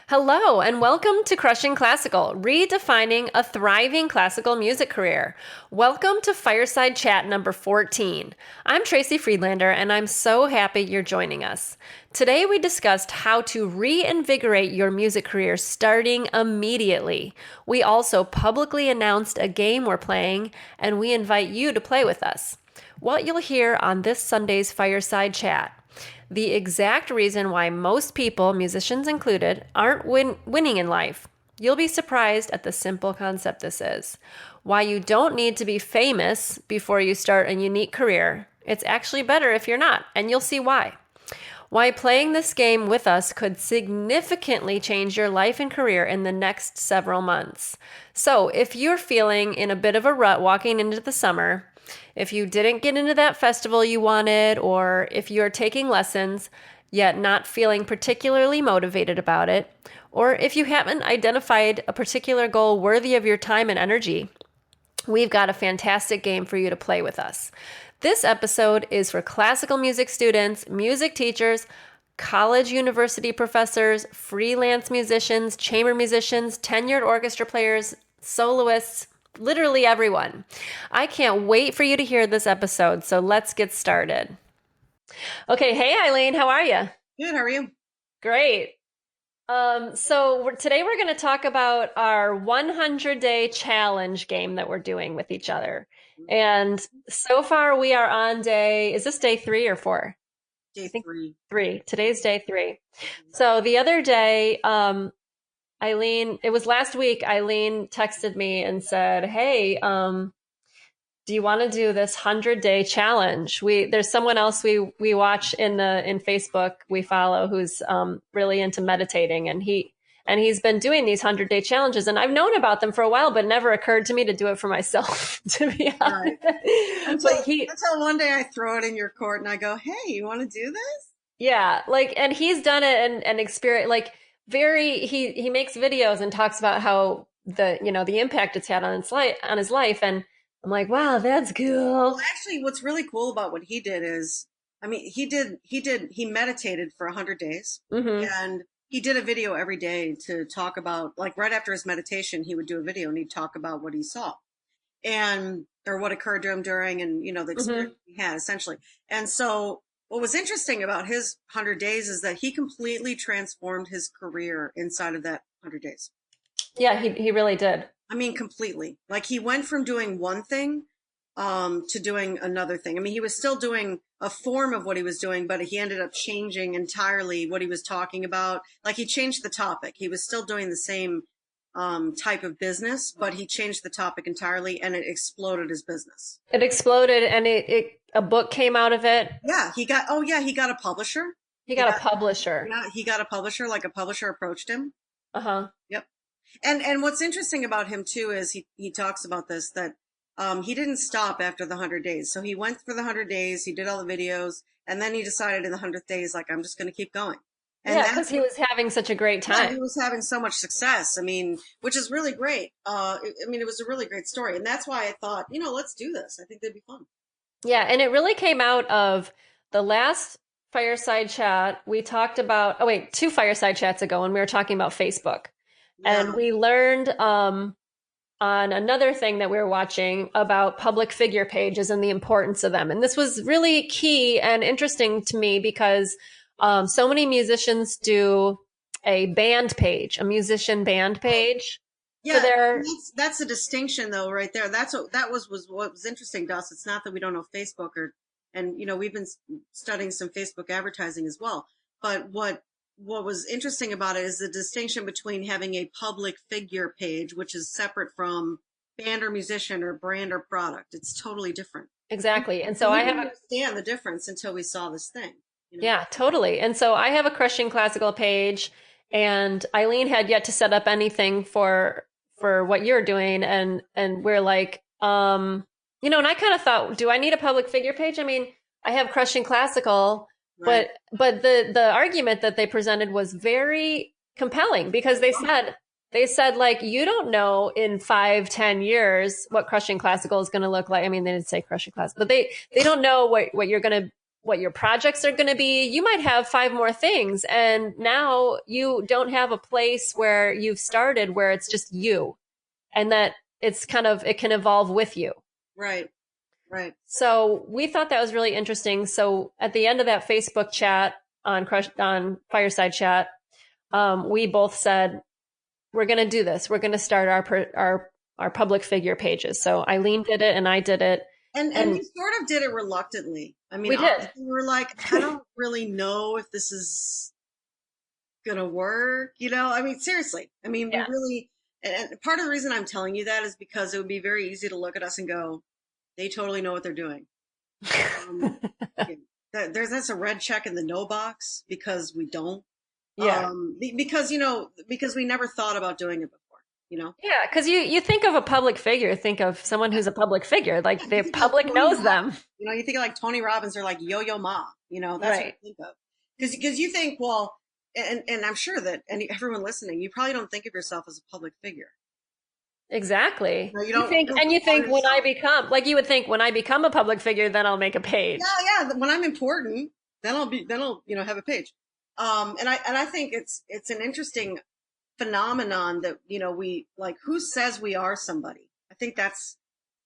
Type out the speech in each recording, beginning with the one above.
Hello, and welcome to Crushing Classical, redefining a thriving classical music career. Welcome to Fireside Chat number 14. I'm Tracy Friedlander, and I'm so happy you're joining us. Today, we discussed how to reinvigorate your music career starting immediately. We also publicly announced a game we're playing, and we invite you to play with us. What you'll hear on this Sunday's Fireside Chat: the exact reason why most people, musicians included, aren't winning in life. You'll be surprised at the simple concept this is. Why you don't need to be famous before you start a unique career. It's actually better if you're not, and you'll see why. Why playing this game with us could significantly change your life and career in the next several months. So, if you're feeling in a bit of a rut walking into the summer, if you didn't get into that festival you wanted, or if you're taking lessons yet not feeling particularly motivated about it, or if you haven't identified a particular goal worthy of your time and energy, we've got a fantastic game for you to play with us. This episode is for classical music students, music teachers, college university professors, freelance musicians, chamber musicians, tenured orchestra players, soloists, literally everyone. I can't wait for you to hear this episode, so let's get started. Okay, hey Eileen, how are you? Good, how are you? Great. Today we're going to talk about our 100-day challenge game that we're doing with each other. And so far we are on is this day 3 or 4? Day I think three. 3. Today's day 3. So the other day, Eileen, it was last week, Eileen texted me and said, hey, do you want to do this 100-day challenge? There's someone else we watch in Facebook we follow who's really into meditating, and he's been doing these 100-day challenges, and I've known about them for a while, but it never occurred to me to do it for myself, to be honest. Right. But Until one day I throw it in your court and I go, hey, you want to do this? yeah, and he's done it and experience he makes videos and talks about how the impact it's had on his life, and I'm like, wow, that's Well, cool. actually, what's really cool about what he did is, I mean, he meditated for 100 days Hmm. and he did a video every day to talk about, like right after his meditation, he would do a video and he'd talk about what he saw and, or what occurred to him during and, the Hmm. experience he had essentially. And so what was interesting about his 100 days is that he completely transformed his career inside of that 100 days. Yeah, he really did. I mean, completely. Like he went from doing one thing to doing another thing. I mean, he was still doing a form of what he was doing, but he ended up changing entirely what he was talking about. Like he changed the topic. He was still doing the same type of business, but he changed the topic entirely and it exploded his business. It exploded, and a book came out of it. Yeah, he got a publisher. He He got a got, publisher. yeah, he got a publisher, like a publisher approached him. Uh-huh. Yep. And what's interesting about him too is he talks about this that he didn't stop after the 100 days. So he went for the 100 days, he did all the videos, and then he decided in the 100th days, like, I'm just going to keep going. And Yeah, because that's he was having such a great yeah, he time. was having so much success. I mean, which is really great. I mean, it was a really great story, and that's why I thought, let's do this. I think that'd be fun. Yeah, and it really came out of the last fireside chat. We talked about, oh wait, 2 fireside chats ago when we were talking about Facebook. And Yeah, we learned on another thing that we were watching about public figure pages and the importance of them. And this was really key and interesting to me because so many musicians do a band page, a musician band page for yeah. their. That's a distinction, though, right there. That's what was interesting to us. It's not that we don't know Facebook and we've been studying some Facebook advertising as well. But what was interesting about it is the distinction between having a public figure page, which is separate from band or musician or brand or product. It's totally different. Exactly. And so And we I have didn't a, understand the difference until we saw this thing. yeah, totally. And so I have a Crushing Classical page, and Eileen had yet to set up anything for what you're doing, and we're like, and I kind of thought, do I need a public figure page? I mean, I have Crushing Classical, Right. but the argument that they presented was very compelling because they said like, you don't know in 5-10 years what Crushing Classical is going to look like. I mean, they didn't say Crushing Classical, but they don't know what you're going to what your projects are going to be. You might have five more things. And now you don't have a place where you've started where it's just you and that it's kind of, it can evolve with you. Right. Right. So we thought that was really interesting. So at the end of that Facebook chat on Fireside Chat, we both said, we're going to do this. We're going to start our public figure pages. So Eileen did it and I did it. And And we sort of did it reluctantly. I mean, we did. honestly, we were like, I don't really know if this is gonna work, you know? I mean, seriously. I mean, we Yeah. really, and part of the reason I'm telling you that is because it would be very easy to look at us and go, they totally know what they're doing. Um, yeah, that's a red check in the no box because we don't. Yeah. Because, because we never thought about doing it before, you know? Yeah. Cause you think of a public figure, think of someone who's a public figure, like You the think of like public Tony knows Robbins, them. you think of like Tony Robbins or like Yo-Yo Ma, that's what Right. you think of. Because you think, well, and I'm sure that everyone listening, you probably don't think of yourself as a public figure. Exactly. No, You you don't and you call think when I yourself. become, like you would think when I become a public figure, then I'll make a page. Yeah, yeah. When I'm important, then I'll, have a page. And I think it's an interesting phenomenon that, we like, who says we are somebody? I think that's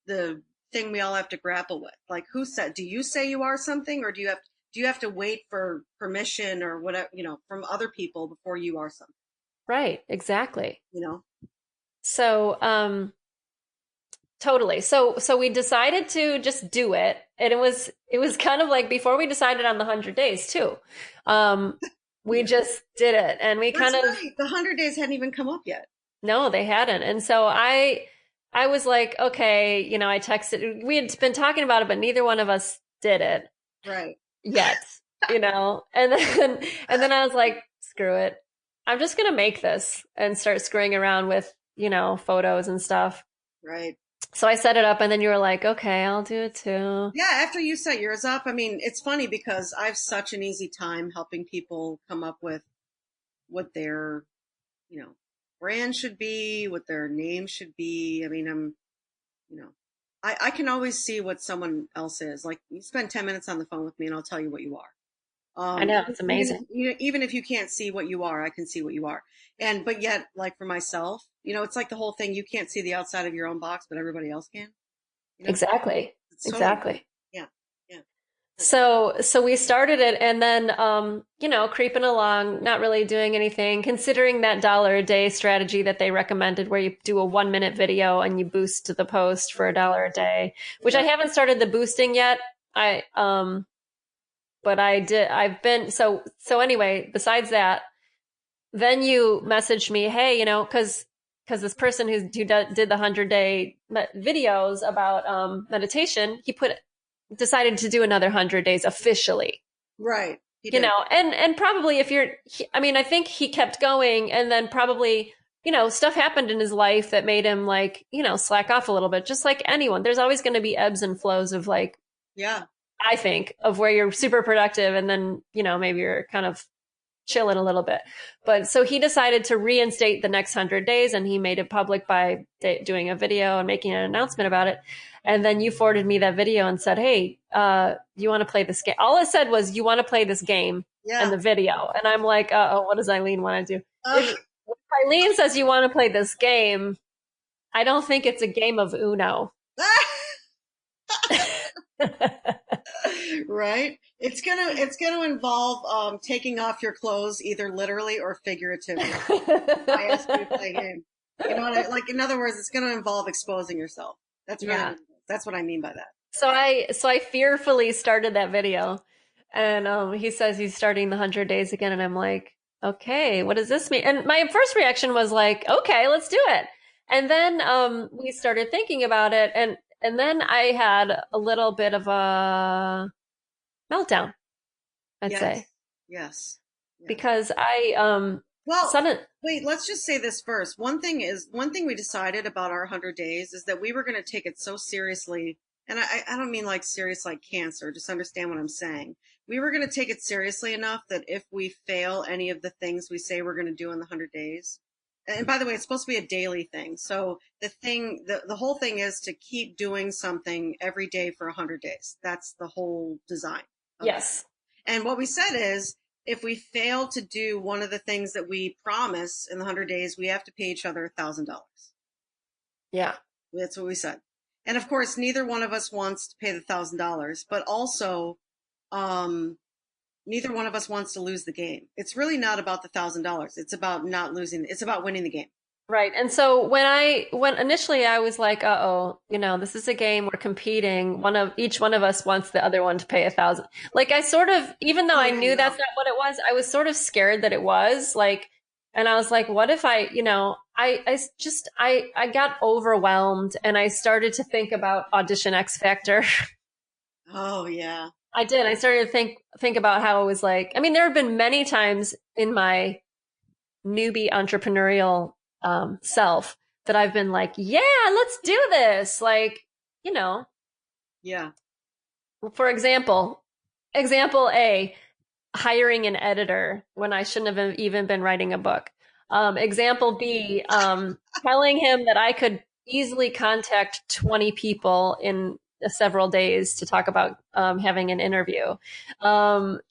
the thing we all have to grapple with. Like, who said, do you say you are something, or do you have to wait for permission or whatever, from other people before you are something, Right. Exactly. you know? So, totally. So we decided to just do it. And it was kind of like before we decided on the 100 days too. Um, we Yeah. just did it and we That's kind of, right. The 100 days hadn't even come up yet. no, they hadn't. And so I was like, okay, I texted, we had been talking about it, but neither one of us did it Right. yet, and then I was like, screw it. I'm just going to make this and start screwing around with, photos and stuff. Right. So I set it up and then you were like, okay, I'll do it too. Yeah, after you set yours up, I mean, it's funny because I have such an easy time helping people come up with what their, you know, brand should be, what their name should be. I mean, you know, I can always see what someone else is. Like, you spend 10 minutes on the phone with me and I'll tell you what you are. I know, Even, it's even if, amazing. even if you can't see what you are, I can see what you are. But yet, like for myself, it's like the whole thing. You can't see the outside of your own box, but everybody else can, you know? Exactly. It's totally, Exactly. yeah, yeah. So we started it and then creeping along, not really doing anything, considering that dollar a day strategy that they recommended where you do a 1 minute video and you boost the post for $1 a day, which I Yeah. haven't started the boosting yet. But I've been so anyway, besides that, then you messaged me, hey, because this person did the 100 day videos about meditation, decided to do another 100 days officially. Right. He did. And probably I mean, I think he kept going, and then probably stuff happened in his life that made him like slack off a little bit, just like anyone. There's always going to be ebbs and flows of like Yeah. I think of where you're super productive and then maybe you're kind of chilling a little bit. But so he decided to reinstate the next 100 days and he made it public by doing a video and making an announcement about it. And then you forwarded me that video and said, hey, you want to play this game? All it said was, you want to play this game and Yeah. the video. And I'm like, oh, what does Eileen want to do? Uh, If Eileen says you want to play this game, I don't think it's a game of Uno. right. It's gonna involve taking off your clothes either literally or figuratively. I ask you to play a game. You know what like, in other words, it's gonna involve exposing yourself. That's really Yeah. that's what I mean by that. So I fearfully started that video, and he says he's starting the 100 days again, and I'm like, okay, what does this mean? And my first reaction was like, okay, let's do it. And then we started thinking about it, and then I had a little bit of a meltdown, I'd Yes. say, Yes. Yes. because I Well, sudden wait, let's just say this first. One thing we decided about our 100 days is that we were going to take it so seriously. And I don't mean like serious like cancer, just understand what I'm saying. We were going to take it seriously enough that if we fail any of the things we say we're going to do in the 100 days, and by the way, it's supposed to be a daily thing. So the whole thing is to keep doing something every day for 100 days. That's the whole design. Okay. Yes. And what we said is, if we fail to do one of the things that we promise in the 100 days, we have to pay each other $1,000. Yeah. That's what we said. And of course, neither one of us wants to pay the $1,000, but also, um, neither one of us wants to lose the game. It's really not about the $1,000. It's about not losing. It's about winning the game. Right. And so when initially I was like, uh-oh, this is a game, we're competing. Each one of us wants the other one to pay 1,000. Like I sort of, even though Oh I yeah, knew that's no. not what it was, I was sort of scared that it was like, and I was like, what if I got overwhelmed and I started to think about Audition X Factor. Oh yeah. I did. I started to think about how it was like, I mean, there have been many times in my newbie entrepreneurial self that I've been like, yeah, let's do this. Like, you know, Yeah. for example A, hiring an editor when I shouldn't have even been writing a book. Example B, telling him that I could easily contact 20 people in several days to talk about having an interview.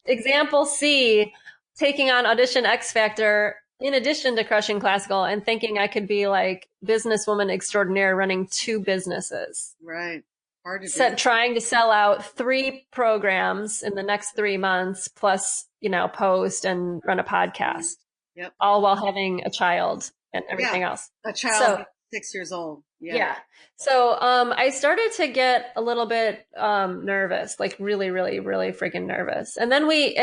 Example C, taking on Audition X Factor in addition to Crushing Classical and thinking I could be like businesswoman extraordinaire running two businesses. Right. Hard to do. Trying to sell out 3 programs in the next 3 months, plus, post and run a Mhm. podcast, Yep. all while having a child and Yeah. everything else. A child So, who's 6 years old. Yeah. yeah. So, I started to get a little bit, nervous, like really, really, really freaking nervous. And then we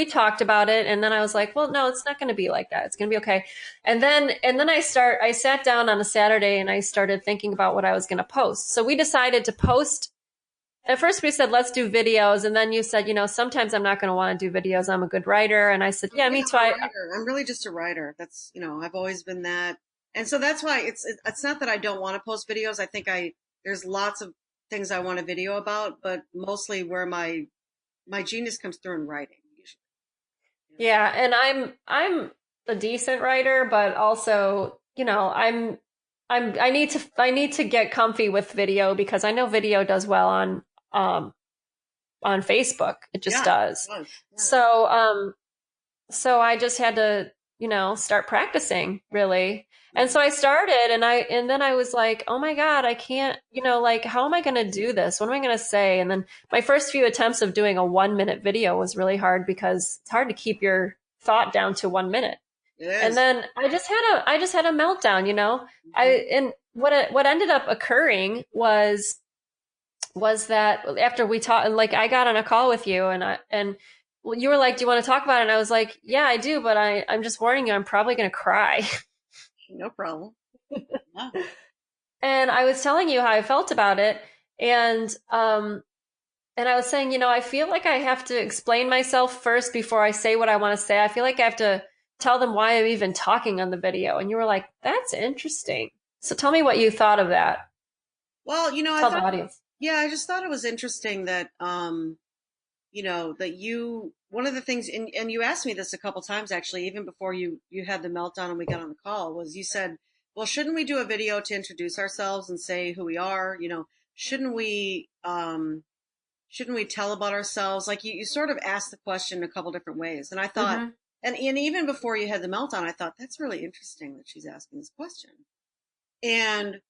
talked about it. And then I was like, well, no, it's not going to be like that. It's going to be okay. And then I sat down on a Saturday and I started thinking about what I was going to post. So we decided to post. At first we said, let's do videos. And then you said, sometimes I'm not going to want to do videos. I'm a good writer. And I said, yeah, Yeah, me too. I'm a writer. I'm really just a writer. That's, I've always been that. And so that's why it's not that I don't want to post videos. I think there's lots of things I want to video about, but mostly where my genius comes through in writing usually. Yeah, and I'm a decent writer, but also, I need to get comfy with video because I know video does well um on Facebook. It just Yeah, does. it does. Yeah. So I just had to, start practicing really. And so I started and then I was like, oh my God, I can't, like, how am I going to do this? What am I going to say? And then my first few attempts of doing a 1 minute video was really hard because it's hard to keep your thought down to 1 minute. It And is. then I just had a meltdown. Mhm. And what ended up occurring was that after we talked, like I got on a call with you and well, you were like, "Do you want to talk about it?" And I was like, "Yeah, I do, but I'm just warning you, I'm probably going to cry." No problem. Yeah. And I was telling you how I felt about it, and I was saying, I feel like I have to explain myself first before I say what I want to say. I feel like I have to tell them why I'm even talking on the video. And you were like, "That's interesting." So tell me what you thought of that. Well, I Tell the thought, audience. yeah, I just thought it was interesting that, that one of the things, and you asked me this a couple times actually, even before you had the meltdown and we got on the call, was you said, well, shouldn't we do a video to introduce ourselves and say who we are? Shouldn't we, shouldn't we tell about ourselves? Like you sort of asked the question a couple different ways. And I thought, Hmm. and even before you had the meltdown, I thought that's really interesting that she's asking this question. And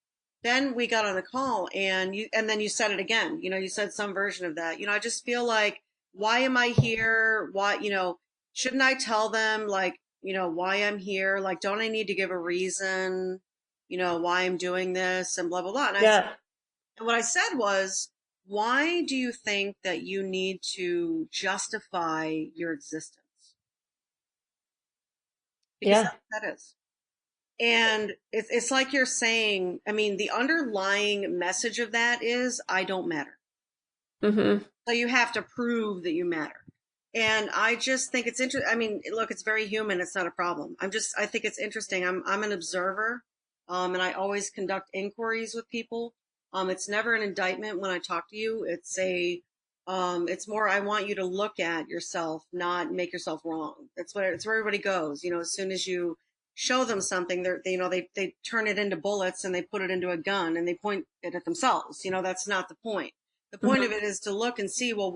then we got on the call and then you said it again. You said some version of that. I just feel like, why am I here? Why, shouldn't I tell them like, why I'm here? Like, don't I need to give a reason, why I'm doing this and blah, blah, blah. Yeah. And what I said was, why do you think that you need to justify your existence? Because Yeah. that's what that is. And it's like you're saying, I mean, the underlying message of that is, I don't matter. Hmm. So you have to prove that you matter. And I just think it's interesting. I mean, look, it's very human. It's not a problem. I think it's interesting. I'm an observer, and I always conduct inquiries with people. It's never an indictment when I talk to you. It's more, I want you to look at yourself, not make yourself wrong. It's where everybody goes. As soon as you show them something, they turn it into bullets and they put it into a gun and they point it at themselves. That's not the point. The point of Hmm. it is to look and see, well,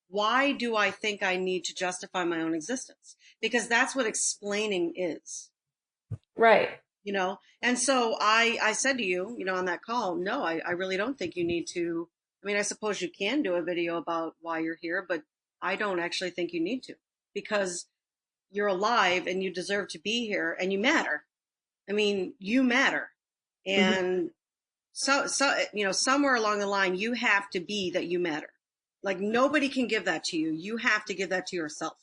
why do I think I need to justify my own existence? Because that's what explaining is, Right. you know? And so I said to you, you know, on that call, no, I really don't think you need to. I mean, I suppose you can do a video about why you're here, but I don't actually think you need to because you're alive and you deserve to be here and you matter. I mean, you matter. Hmm. And you know, somewhere along the line, you have to be that you matter. Like nobody can give that to you. You have to give that to yourself.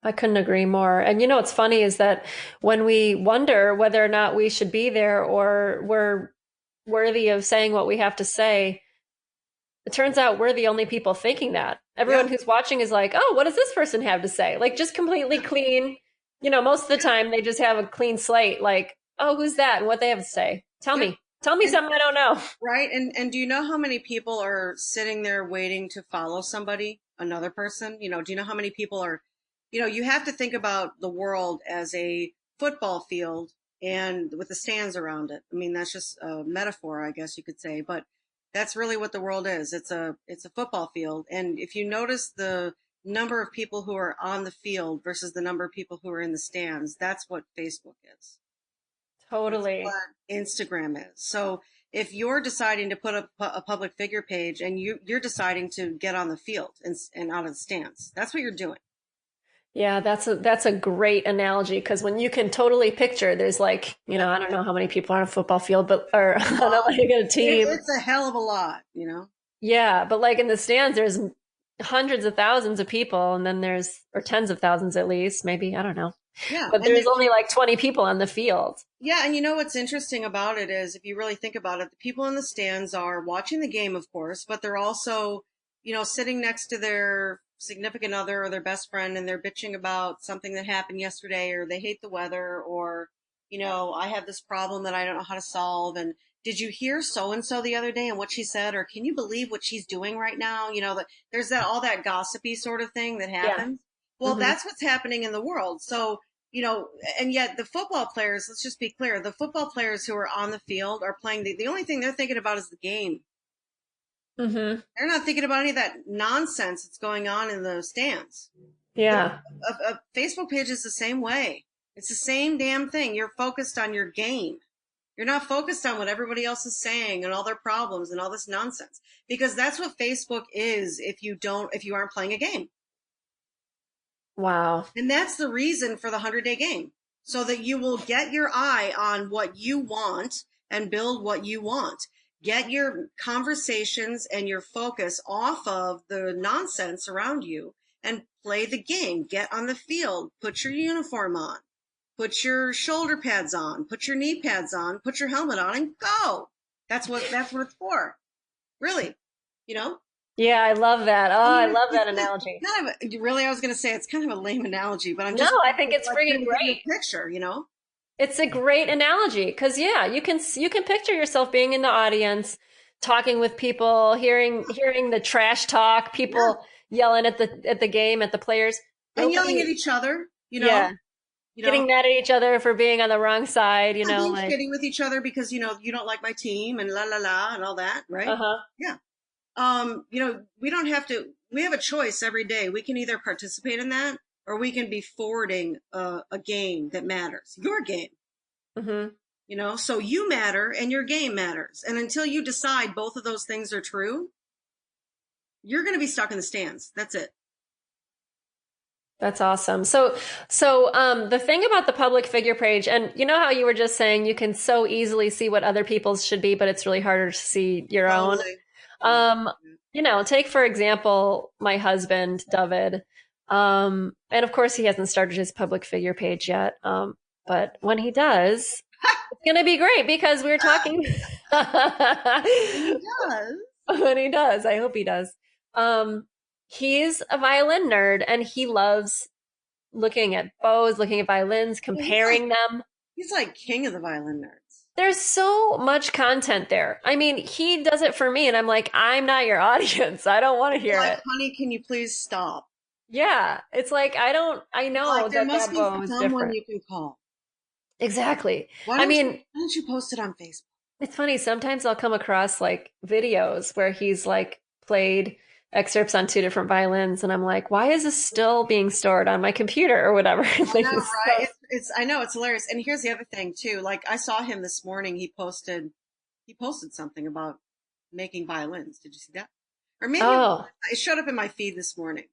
I couldn't agree more. And you know what's funny is that when we wonder whether or not we should be there or we're worthy of saying what we have to say, it turns out we're the only people thinking that. Yeah, Everyone who's watching is like, oh, what does this person have to say? Like, just completely yeah, clean. You know, most of the yeah, time they just have a clean slate. Like, oh, who's that? And what they have to say. Tell yeah. me. Tell me And something I don't know. right. And do you know how many people are sitting there waiting to follow somebody, another person? You know, do you know how many people are, you know, you have to think about the world as a football field and with the stands around it. I mean, that's just a metaphor, I guess you could say, but that's really what the world is. It's a football field. And if you notice the number of people who are on the field versus the number of people who are in the stands, that's what Facebook is. That's Totally. what Instagram is. So if you're deciding to put up a public figure page and you're deciding to get on the field and out of the stands, that's what you're doing. Yeah, that's a great analogy because when you can totally picture, there's like, you Yeah. know, I don't know how many people are on a football field, but or on a, Well, like a team. it's a hell of a lot, you know? Yeah, but like in the stands, there's hundreds of thousands of people, and then there's or tens of thousands at least, maybe, I don't know. Yeah. But And there's only like 20 people on the field. yeah, and you know what's interesting about it is if you really think about it, the people in the stands are watching the game, of course, but they're also, you know, sitting next to their significant other or their best friend and they're bitching about something that happened yesterday or they hate the weather or, you know, I have this problem that I don't know how to solve and did you hear so and so the other day and what she said or can you believe what she's doing right now? You know, that there's that all that gossipy sort of thing that Yeah. happens. Well, Hmm. that's what's happening in the world. So you know, and yet the football players, let's just be clear, the football players who are on the field are playing the only thing they're thinking about is the game. Hmm. They're not thinking about any of that nonsense that's going on in the stands. Yeah. A Facebook page is the same way. It's the same damn thing. You're focused on your game. You're not focused on what everybody else is saying and all their problems and all this nonsense. Because that's what Facebook is if you aren't playing a game. Wow. And that's the reason for the 100-day game. So that you will get your eye on what you want and build what you want. Get your conversations and your focus off of the nonsense around you and play the game. Get on the field. Put your uniform on. Put your shoulder pads on. Put your knee pads on. Put your helmet on and go. That's what it's for. Really. You know? Yeah, I love that. Oh, I I mean, love that it's analogy. kind of really. I was going to say it's kind of a lame analogy, but I'm No, just I think it's like trying freaking to give you great. a picture. You know? It's a great analogy because yeah, you can picture yourself being in the audience, talking with people, hearing the trash talk, Yeah, people yelling at the game at the players. and yelling at Nobody, each other. yeah, You know, getting mad at each other for being on the wrong side. You yeah, know, being like shitty with each other because you know you don't like my team and la la la and all that, right? uh-huh. Yeah. You know, we don't have to. We have a choice every day. We can either participate in that or we can be forwarding a game that matters. Your game. Hmm. You know, so you matter and your game matters. And until you decide both of those things are true, you're going to be stuck in the stands. That's it. That's awesome. The thing about the public figure page, and you know how you were just saying you can so easily see what other people's should be, but it's really harder to see your own. Totally. Totally. Um, take for example my husband, David. And of course he hasn't started his public figure page yet. But when he does, it's gonna be great because we're talking He does. when he does. I hope he does. Um, he's a violin nerd and he loves looking at bows, looking at violins, Yeah, he's like comparing them. he's like king of the violin nerds. There's so much content there. I mean, he does it for me, and I'm like, I'm not your audience. I don't want to hear Like, it. honey, can you please stop? Yeah, it's like I know Like, there that must that be bow is someone different. you can call. Exactly. I mean, Why don't you post it on Facebook? it's funny. Sometimes I'll come across like videos where he's like played excerpts on two different violins, and I'm like, why is this still being stored on my computer or whatever? I Like, know, it's right? so, I know it's hilarious. And here's the other thing too. Like I saw him this morning. He posted something about making violins. Did you see that? Or maybe oh, it showed up in my feed this morning.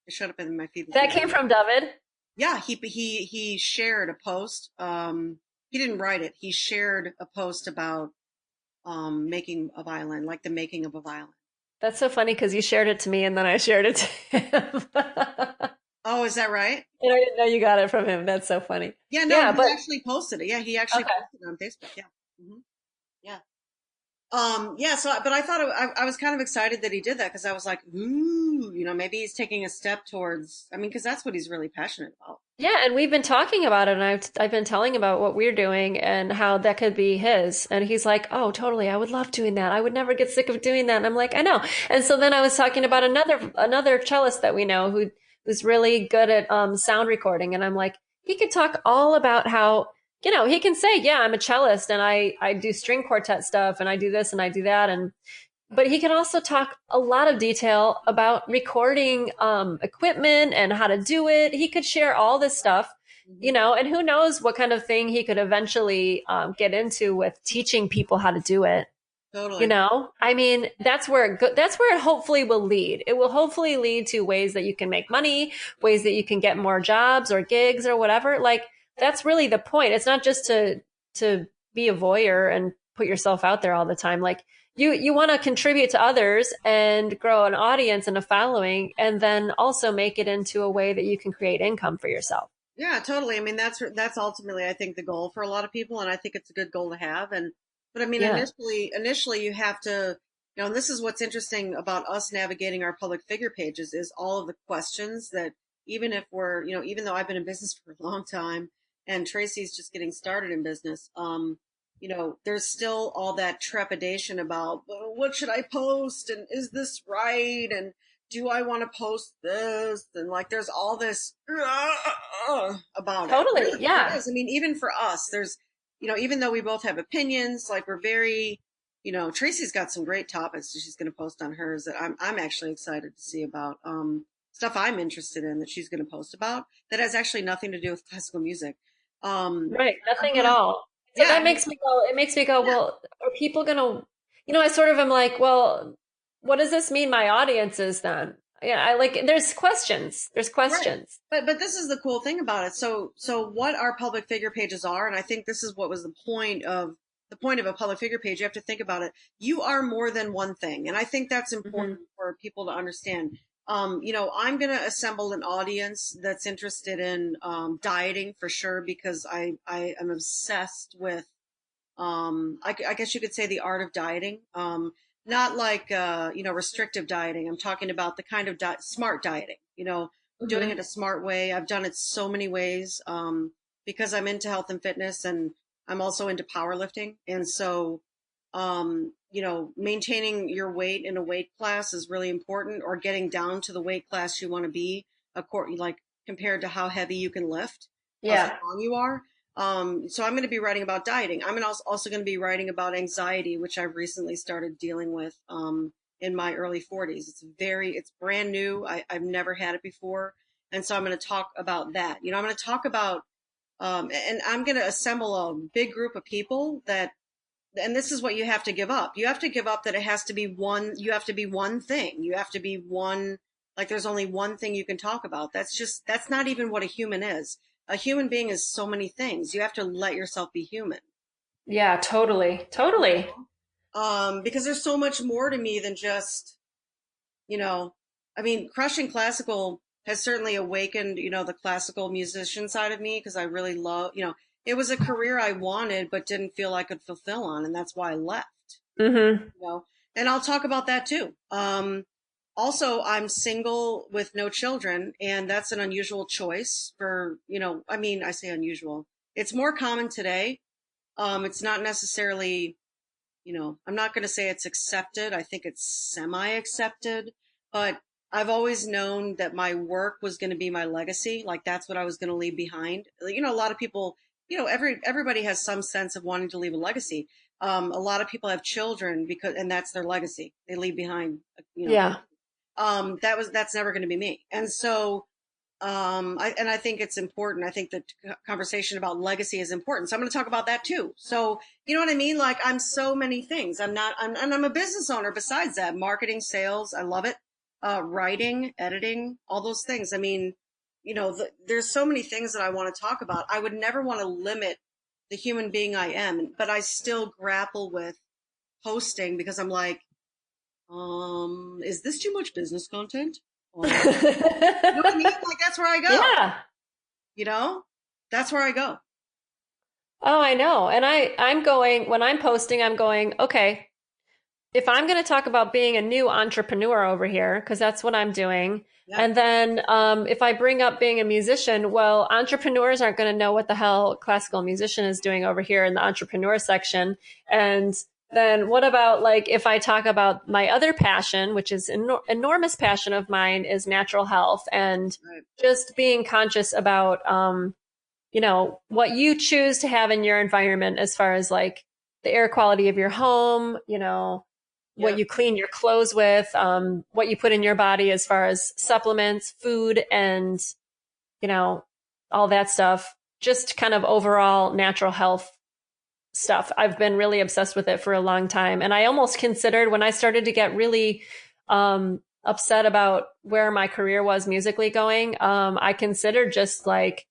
It showed up in my feed this that morning. came from David. Yeah, he shared a post. He didn't write it. He shared a post about making a violin, like the making of a violin. That's so funny because you shared it to me and then I shared it to him. Oh, is that right? And I didn't know you got it from him. That's so funny. Yeah, no, Yeah, he but actually posted it. Yeah, he actually okay. posted it on Facebook. Yeah. Yeah. Yeah, so, but I thought I was kind of excited that he did that because I was like, ooh, maybe he's taking a step towards, I mean, because that's what he's really passionate about. Yeah, and we've been talking about it, and I've been telling about what we're doing and how that could be his. And he's like, "Oh, totally. I would love doing that. I would never get sick of doing that." And I'm like, "I know." And so then I was talking about another cellist that we know who's really good at sound recording, and I'm like, he could talk all about how, he can say, "Yeah, I'm a cellist and I do string quartet stuff and I do this and I do that." And but he can also talk a lot of detail about recording equipment and how to do it. He could share all this stuff, Hmm. and who knows what kind of thing he could eventually get into with teaching people how to do it. Totally. I mean, that's where it hopefully will lead. It will hopefully lead to ways that you can make money, ways that you can get more jobs or gigs or whatever. Like that's really the point. It's not just to be a voyeur and put yourself out there all the time. Like you want to contribute to others and grow an audience and a following, and then also make it into a way that you can create income for yourself. Yeah, totally. I mean, that's ultimately, I think, the goal for a lot of people, and I think it's a good goal to have. But I mean, Yeah. initially, you have to, and this is what's interesting about us navigating our public figure pages is all of the questions that even if we're, even though I've been in business for a long time, and Tracy's just getting started in business, there's still all that trepidation about, well, what should I post, and is this right, and do I want to post this? And like, there's all this about it. Totally. There Yeah. is. I mean, even for us, there's, even though we both have opinions, like we're very, Tracy's got some great topics that she's going to post on hers that I'm actually excited to see about. Stuff I'm interested in that she's going to post about that has actually nothing to do with classical music. Right. I'm Nothing at gonna, all. So yeah, that makes me go, it makes me go, yeah. well, are people gonna, I sort of am like, well, what does this mean my audience is then? Yeah, I like, there's questions. There's Right. questions. But this is the cool thing about it. So what our public figure pages are, and I think this is what was the point of a public figure page. You have to think about it. You are more than one thing, and I think that's Hmm. important for people to understand. I'm going to assemble an audience that's interested in dieting for sure because I am obsessed with I guess you could say the art of dieting. Not like restrictive dieting. I'm talking about the kind of smart dieting. Doing it Hmm. a smart way. I've done it so many ways because I'm into health and fitness, and I'm also into powerlifting. And so, maintaining your weight in a weight class is really important, or getting down to the weight class you want to be, like compared to how heavy you can lift, how Yeah. strong you are. So I'm going to be writing about dieting. I'm also going to be writing about anxiety, which I've recently started dealing with in my early 40s. It's brand new. I've never had it before. And so I'm going to talk about that. I'm going to talk about, and I'm going to assemble a big group of people and this is what you have to give up. You have to give up that it has to be you have to be one thing. You have to be one, like there's only one thing you can talk about. That's not even what a human is. A human being is so many things. You have to let yourself be human. Yeah, totally. You Totally. know? Because there's so much more to me than just, you know, I mean, crushing classical has certainly awakened, the classical musician side of me because I really love, it was a career I wanted but didn't feel I could fulfill on, and that's why I left. Hmm. you know, and I'll talk about that too. Also, I'm single with no children, and that's an unusual choice for, I mean, I say unusual. It's more common today. It's not necessarily, I'm not going to say it's accepted. I think it's semi-accepted, but I've always known that my work was going to be my legacy. Like that's what I was going to leave behind. A lot of people, everybody has some sense of wanting to leave a legacy. A lot of people have children and that's their legacy. They leave behind, Yeah. that's never going to be me. And so, I think it's important. I think the conversation about legacy is important. So I'm going to talk about that too. So, you know what I mean? Like I'm so many things. And I'm a business owner besides that, marketing, sales. I love it. Writing, editing, all those things. I mean, there's so many things that I want to talk about. I would never want to limit the human being I am, but I still grapple with posting because I'm like, is this too much business content? You know what I mean? Like that's where I go. Yeah. You know, that's where I go. Oh, I know. And I'm going, when I'm posting, I'm going, okay, if I'm going to talk about being a new entrepreneur over here, because that's what I'm doing, Yeah, and then if I bring up being a musician, well, entrepreneurs aren't going to know what the hell classical musician is doing over here in the entrepreneur section. And then what about like if I talk about my other passion, which is enormous passion of mine, is natural health and right. just being conscious about what you choose to have in your environment as far as like the air quality of your home, what Yep. you clean your clothes with, what you put in your body as far as supplements, food, and, you know, all that stuff. Just kind of overall natural health stuff. I've been really obsessed with it for a long time. And I almost considered when I started to get really upset about where my career was musically going, I considered just like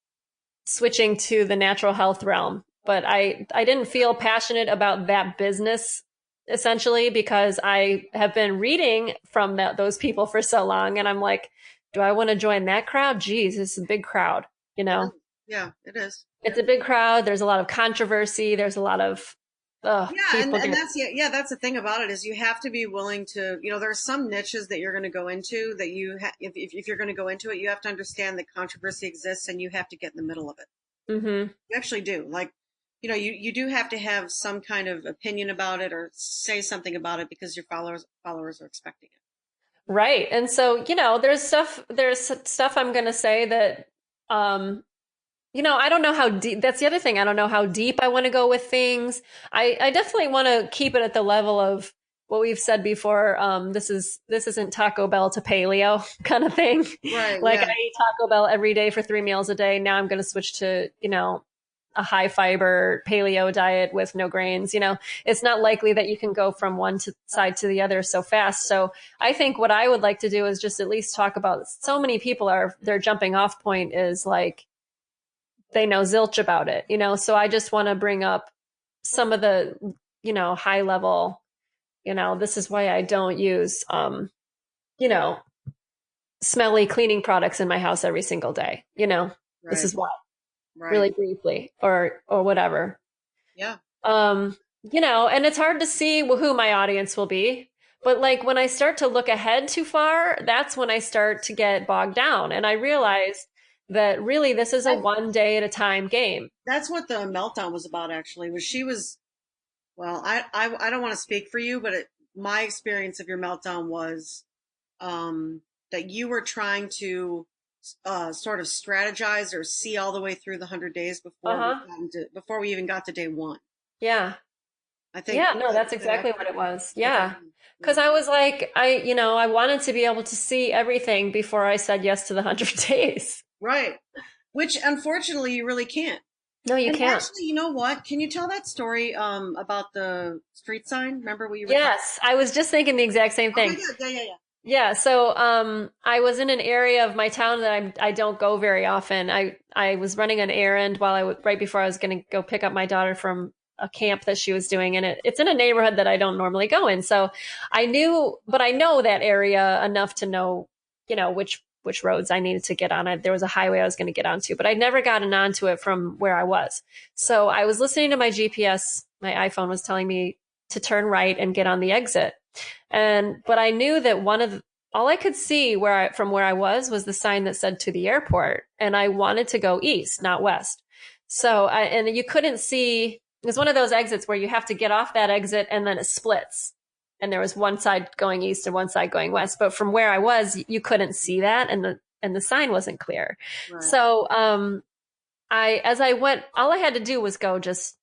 switching to the natural health realm. But I didn't feel passionate about that business essentially because I have been reading from those people for so long. And I'm like, do I want to join that crowd? Geez, this is a big crowd, you It know? is. Yeah, it is. It's a big crowd. There's a lot of controversy. There's a lot of Yeah, and people and get. that's the thing about it is you have to be willing to, there are some niches that you're going to go into that if you're going to go into it, you have to understand that controversy exists and you have to get in the middle of it. Hmm. You actually do. Like, you do have to have some kind of opinion about it or say something about it because your followers are expecting it. Right. And so, there's stuff I'm going to say that, um, I don't know how deep, that's the other thing. I don't know how deep I want to go with things. I definitely want to keep it at the level of what we've said before. This isn't Taco Bell to paleo kind of thing. Right, Like yeah. I eat Taco Bell every day for 3 meals a day. Now I'm going to switch to, a high fiber paleo diet with no grains. It's not likely that you can go from one side to the other so fast. So I think what I would like to do is just at least talk about so many people their jumping off point is like, they know zilch about it, So I just want to bring up some of the, high level, this is why I don't use, you know, smelly cleaning products in my house every single day, this Right, is why, right. really briefly or whatever. Yeah, Um, and it's hard to see who my audience will be. But like when I start to look ahead too far, that's when I start to get bogged down. And I realize that really this is a that, one day at a time game. that's what the meltdown was about. Actually, was she was well. I don't want to speak for you, but my experience of your meltdown was that you were trying to sort of strategize or see all the way through the 100 days Uh-huh. before we even got to day one. Yeah. I think Yeah, no, that, that's is that exactly what accurate? it was. Okay. Yeah. Yeah. Because I was like, I wanted to be able to see everything before I said yes to the 100 days. Right. Which unfortunately you really can't. No, you And can't. actually, you know what? Can you tell that story about the street sign? Remember what you were talking? Yes, I was just thinking the exact same Okay, thing. good. Yeah, yeah, yeah. Yeah, so I was in an area of my town that I don't go very often. I was running an errand while right before I was going to go pick up my daughter from a camp that she was doing, and it's in a neighborhood that I don't normally go in. So but I know that area enough to know, which roads I needed to get on. There was a highway I was going to get onto, but I'd never gotten onto it from where I was. So I was listening to my GPS. My iPhone was telling me to turn right and get on the exit. But I knew that all I could see from where I was the sign that said to the airport. And I wanted to go east, not west. So and you couldn't see, it was one of those exits where you have to get off that exit and then it splits. And there was one side going east and one side going west. But from where I was, you couldn't see that. And the sign wasn't clear. Right. So, as I went, all I had to do was go just,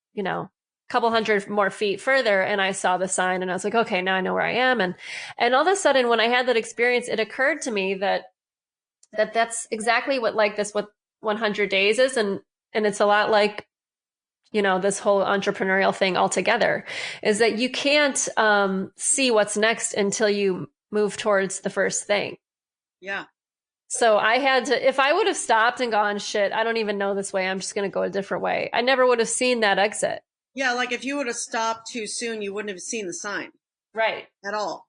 couple hundred more feet further and I saw the sign and I was like, okay, now I know where I am. And all of a sudden when I had that experience, it occurred to me that's exactly what like this what 100 days is. And it's a lot like, this whole entrepreneurial thing altogether is that you can't see what's next until you move towards the first thing. Yeah. So I had to, if I would have stopped and gone, shit, I don't even know this way. I'm just going to go a different way. I never would have seen that exit. Yeah, like if you would have stopped too soon, you wouldn't have seen the sign Right. at all.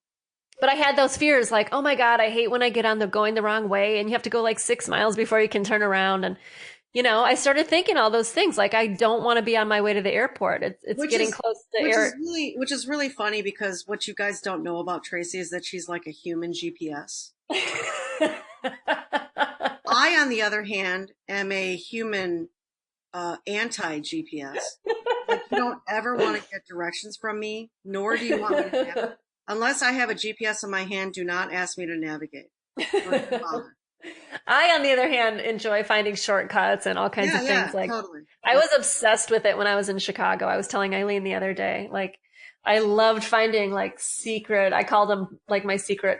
But I had those fears like, oh my God, I hate when I get on the going the wrong way and you have to go like 6 miles before you can turn around. And, I started thinking all those things. Like, I don't want to be on my way to the airport. It's getting close to air. Which is really funny because what you guys don't know about Tracy is that she's like a human GPS. I, on the other hand, am a human anti-GPS. Like, you don't ever want to get directions from me, nor do you want me to navigate. Unless I have a GPS in my hand, do not ask me to navigate. I, on the other hand, enjoy finding shortcuts and all kinds of things. Like, totally. I was obsessed with it when I was in Chicago. I was telling Eileen the other day, like, I loved finding like I called them like my secret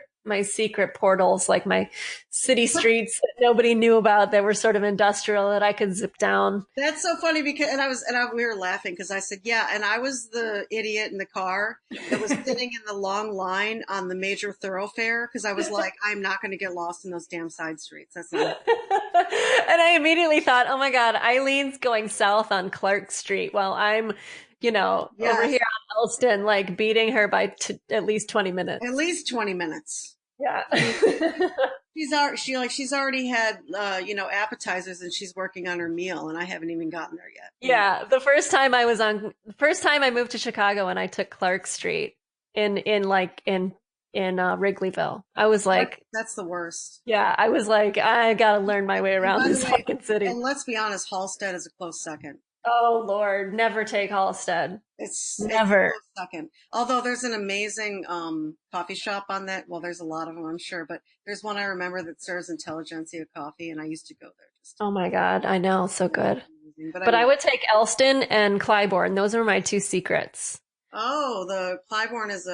portals, like my city streets that nobody knew about that were sort of industrial that I could zip down. That's so funny because, we were laughing because I said, yeah, and I was the idiot in the car that was sitting in the long line on the major thoroughfare because I was like, I'm not going to get lost in those damn side streets. That's not. And I immediately thought, oh my God, Eileen's going south on Clark Street while I'm over here on Elston, like beating her by at least 20 minutes. At least 20 minutes. Yeah. she's already had, appetizers and she's working on her meal and I haven't even gotten there yet. Yeah. The first time I moved to Chicago and I took Clark Street in Wrigleyville, I was like, that's the worst. Yeah. I was like, I got to learn my way around this fucking city. And let's be honest, Halstead is a close second. Oh Lord, never take Halstead. It's never second. Although there's an amazing coffee shop on that. Well, there's a lot of them, I'm sure, but there's one I remember that serves intelligentsia coffee, and I used to go there. Oh my God, I know, so good. But I would take Elston and Clybourne. Those are my two secrets. Oh, the Clybourne is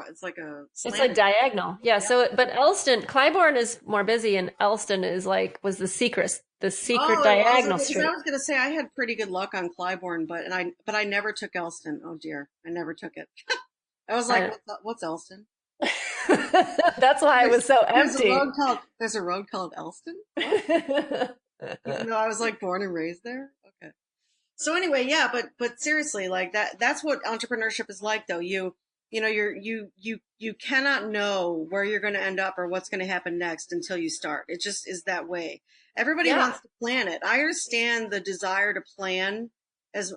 it's like diagonal. Yeah. So, but Clybourne is more busy, and Elston was the secret diagonal street. I was going to say I had pretty good luck on Clybourne, but I never took Elston. Oh dear, I never took it. I was like, what's Elston? That's why I was so empty. There's a road called Elston. Even though I was like born and raised there. Okay. So anyway, yeah, but seriously, like that's what entrepreneurship is like, though. You cannot know where you're going to end up or what's going to happen next until you start. It just is that way. Everybody wants to plan it. I understand the desire to plan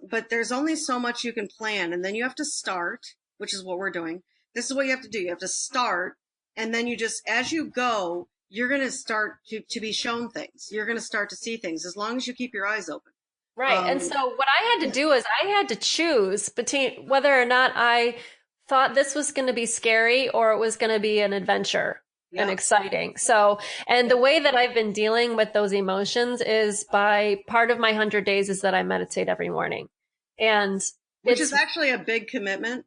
but there's only so much you can plan, and then you have to start, which is what we're doing. This is what you have to do. You have to start, and then you just, as you go, you're going to start to be shown things. You're going to start to see things as long as you keep your eyes open. Right. And so what I had to do is I had to choose between whether or not I thought this was going to be scary or it was going to be an adventure and exciting. So, and the way that I've been dealing with those emotions is by part of my 100 days is that I meditate every morning. And which is actually a big commitment.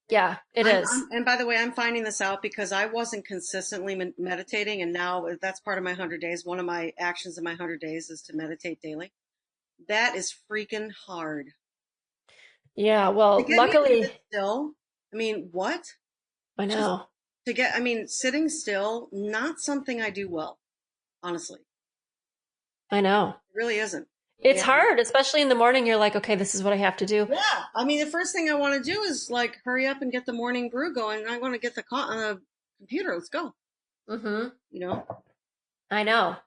Yeah, it is. And by the way, I'm finding this out because I wasn't consistently meditating, and now that's part of my 100 days. One of my actions in my 100 days is to meditate daily. That is freaking hard. Yeah, well, luckily still. I mean, what? I know. Sitting still, not something I do well, honestly. I know. It really isn't. It's hard, especially in the morning. You're like, okay, this is what I have to do. Yeah. I mean, the first thing I want to do is like hurry up and get the morning brew going. I want to get the computer. Let's go. Mm-hmm. I know.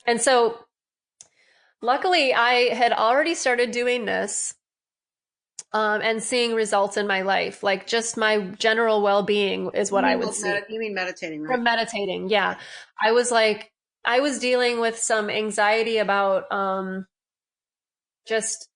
And so luckily I had already started doing this. And seeing results in my life, like just my general well-being is what I would see. You mean meditating, right? From meditating, yeah. I was dealing with some anxiety about just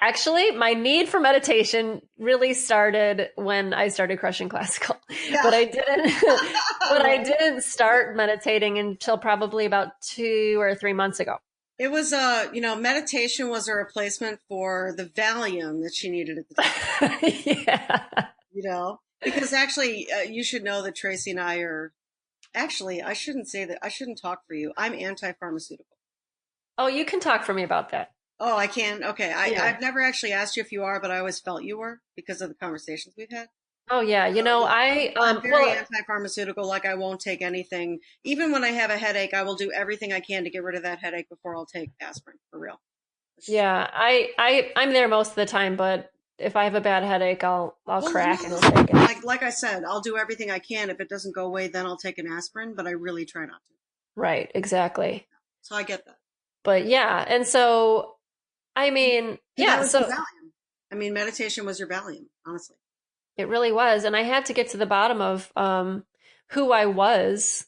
actually my need for meditation really started when I started Crushing Classical. Yeah. But I didn't start meditating until probably about 2 or 3 months ago. It was meditation was a replacement for the Valium that she needed at the time. Yeah. Because actually, you should know that Tracy and I are actually, I shouldn't say that. I shouldn't talk for you. I'm anti-pharmaceutical. Oh, you can talk for me about that. Oh, I can. Okay. Yeah. I've never actually asked you if you are, but I always felt you were because of the conversations we've had. Oh yeah. So yeah, I'm very well, anti-pharmaceutical. Like I won't take anything. Even when I have a headache, I will do everything I can to get rid of that headache before I'll take aspirin for real. yeah, I'm there most of the time, but if I have a bad headache, I'll Well, crack and I'll listen, take it. like I said, I'll do everything I can. If it doesn't go away, then I'll take an aspirin, but I really try not to. Right, exactly. So I get that. But yeah, and so I mean, And that yeah, was your so Valium. I mean, meditation was your Valium, honestly. it really was, and I had to get to the bottom of who I was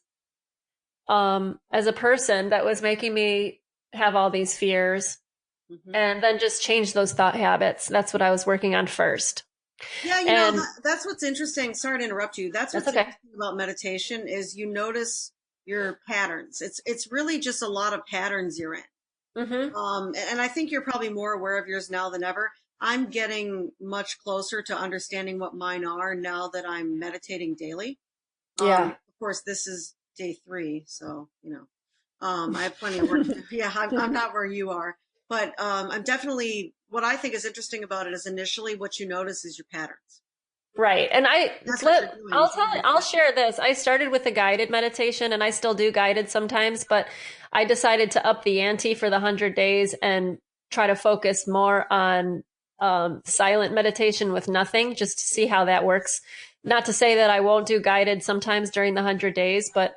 as a person that was making me have all these fears, Hmm. and then just change those thought habits. That's what I was working on first. Yeah, And that's what's interesting. Sorry to interrupt you. That's that's what's okay. interesting about meditation is you notice your patterns. It's really just a lot of patterns you're in. Mm-hmm. And I think you're probably more aware of yours now than ever. I'm getting much closer to understanding what mine are now that I'm meditating daily. Yeah. Of course, this is day 3, so I have plenty of work to do. Yeah, I'm not where you are, but I'm definitely. What I think is interesting about it is initially what you notice is your patterns. Right. And That's what you're doing. I'll share this. I started with a guided meditation and I still do guided sometimes, but I decided to up the ante for the 100 days and try to focus more on silent meditation with nothing, just to see how that works. Not to say that I won't do guided sometimes during the 100 days, but